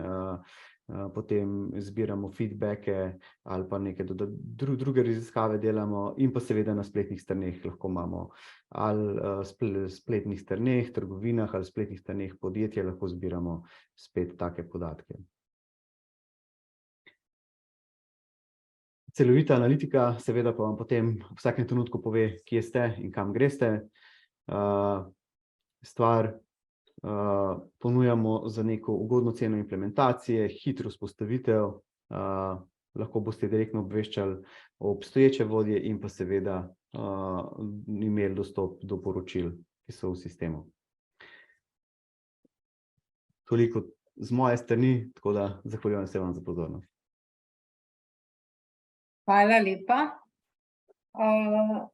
potem zbiramo feedbacke ali pa neke druge raziskave delamo in pa seveda na spletnih straneh lahko imamo ali spletnih straneh, trgovinah ali spletnih straneh podjetja lahko zbiramo spet take podatke. Celovita analitika seveda pa vam potem v vsakem trenutku pove, kje ste in kam greste. Stvar ponujamo za neko ugodno ceno implementacije, hitro vzpostavitev, lahko boste direktno obveščali obstoječe vodje in pa seveda imeli dostop do poročil, ki so v sistemu. Toliko z moje strani, tako da zahvaljujem se vam za pozornost. Hvala lepa.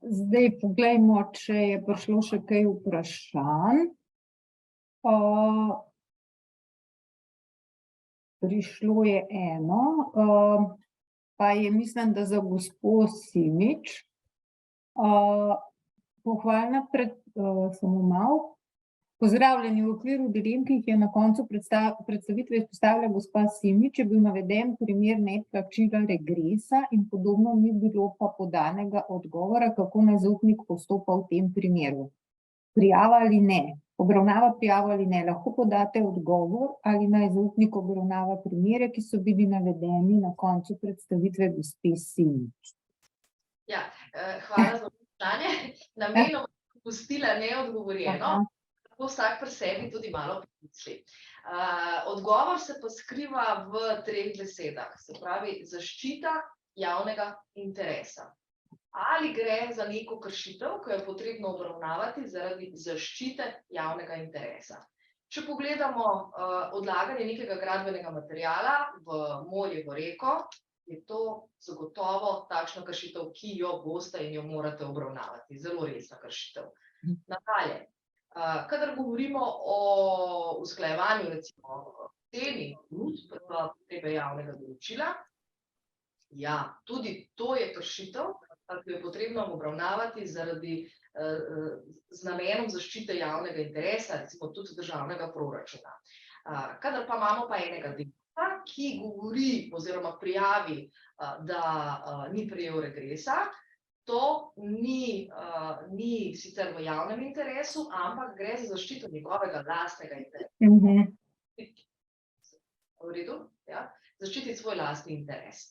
Zdaj poglejmo, če je prišlo še kaj vprašanj. Prišlo je eno, pa je mislim, da za gospo Simič. Pohvalna samo malo. Pozdravljeni, v okviru dilem, ki jih je na koncu predstavitve izpostavila gospa Simič, je bil naveden primer neplačila regresa in podobno ni bilo pa podanega odgovora, kako naj zaupnik postopa v tem primeru. Prijava ali ne? obravnava prijavo ali ne, lahko podate odgovor ali naj zaupnik obravnava primere, ki so bili navedeni na koncu predstavitve gospe Simič. Ja, hvala za vprašanje. Namenoma sem pustila neodgovorjeno, lahko vsak pri sebi tudi malo pomisli. Odgovor se pa skriva v 3 besedah, se pravi zaščita javnega interesa. Ali gre za neko kršitev, ki jo je potrebno obravnavati zaradi zaščite javnega interesa. Če pogledamo odlaganje nekega gradbenega materiala v morje, v reko, je to zagotovo takšna kršitev, ki jo boste in jo morate obravnavati. Zelo resna kršitev. Nadalje, kadar govorimo o usklajevanju, recimo ceni, potrebe javnega določila, ja, tudi to je kršitev, ki jo je potrebno obravnavati zaradi z namenom zaščite javnega interesa, recimo tudi državnega proračuna. Kadar pa imamo pa enega delnika, ki govori oziroma prijavi, da ni prejel regresa, to ni sicer v javnem interesu, ampak gre za zaščito njegovega lastnega interesa. V redu? Ja. Zaščititi svoj lastni interes.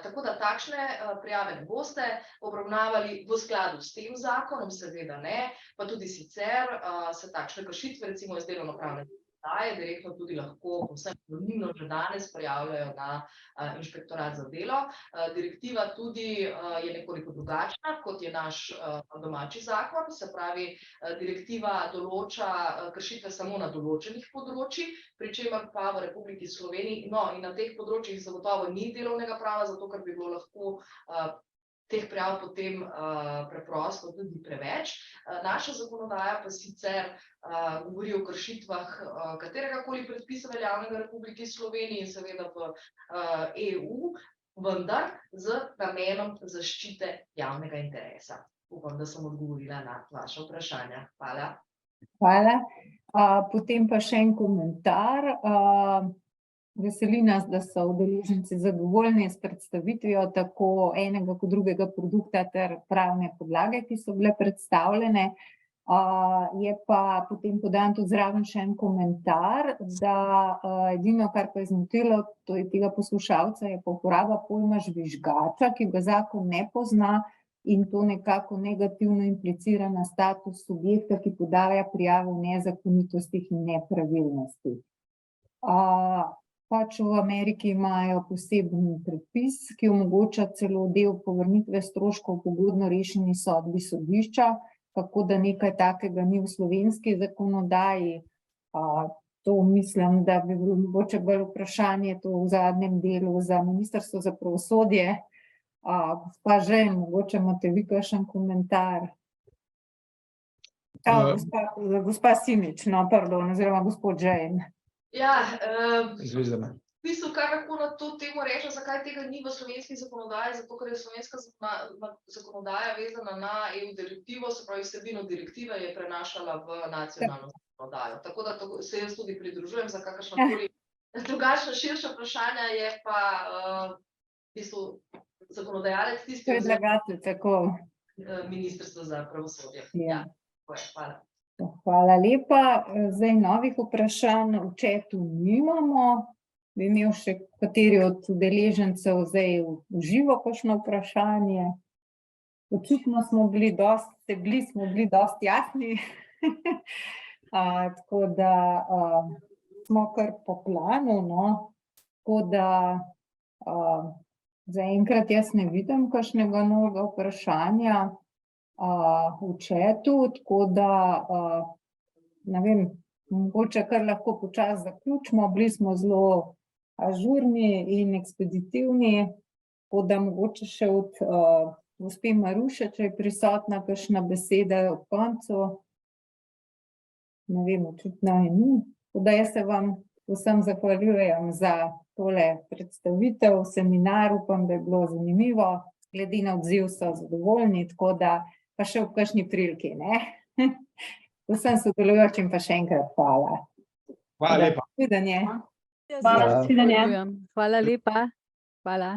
Tako da takšne prijave ne boste obravnavali v skladu s tem zakonom, seveda ne, pa tudi sicer se takšne kršitve, recimo iz delovnopravne zakonodaje, direktno tudi lahko povsem anonimno že danes prijavljajo na inšpektorat za delo. Direktiva tudi je nekoliko drugačna, kot je naš domači zakon, se pravi, direktiva določa kršitve samo na določenih področjih, pri čemer pa v Republiki Sloveniji, no, in na teh področjih zagotovo ni delovnega prava, zato ker bi bilo lahko teh prijav potem preprosto tudi preveč. Naša zakonodaja pa sicer govori o kršitvah kateregakoli predpisa veljavnega v Republiki Sloveniji in seveda v EU, vendar z namenom zaščite javnega interesa. Upam, da sem odgovorila na vaša vprašanja. Hvala. Hvala. Potem pa še en komentar. Veseli nas, da so udeleženci zadovoljni s predstavitvijo tako enega kot drugega produkta ter pravne podlage, ki so bile predstavljene. Je pa potem podan tudi zraven še en komentar, da edino, kar pa je zmotilo tega poslušalca, je pa uporaba pojma žvižgača, ki ga zakon ne pozna in to nekako negativno implicira na status subjekta, ki podaja prijave o nezakonitostih in nepravilnostih. Pač v Ameriki imajo poseben predpis, ki omogoča celo del povrnitve stroškov po ugodno rešeni sodbi sodišča, tako da nekaj takega ni v slovenski zakonodaji. To mislim, da bi bilo mogoče bolj vprašanje to v zadnjem delu za Ministrstvo za pravosodje. Gospa Žejn, mogoče imate vi kakšen komentar? Gospa Simič, no, pardon, oziroma gospod Žejn. Ja, Zvezdana. v bistvu kar lahko na to temo rečem, zakaj tega ni v slovenski zakonodaji, zato ker je slovenska zakonodaja vezana na EU direktivo, se pravi vsebino direktive je prenašala v nacionalno zakonodajo. Tako da se jaz tudi pridružujem za kakršnakoli drugačna širša vprašanja, je pa v bistvu zakonodajalec tisti Predlagatelj, tako. Ministrstvo za pravosodje. Ja, hvala. Hvala lepa. Zdaj novih vprašanj v četu nimamo. Bi imel še kateri od udeležencev zdaj v živo kakšno vprašanje? Očitno smo bili dosti jasni. Tako da smo kar po planu, no. Tako da zaenkrat jaz ne vidim kakšnega novega vprašanja v četu, tako da ne vem, mogoče kar lahko počasi zaključimo, bili smo zelo ažurni in ekspeditivni, tako da mogoče še od gospe Maruše, če je prisotna kakšna beseda ob koncu. Ne vem, očitno je ni. Tako da jaz se vam vsem zahvaljujem za tole predstavitev, seminar, upam, da je bilo zanimivo. Glede na odziv so zadovoljni, tako da pa še v kakšni priliki, ne? Vsem sodelujočim pa še enkrat hvala. Hvala lepa. Videnje. Hvala lepa. Hvala.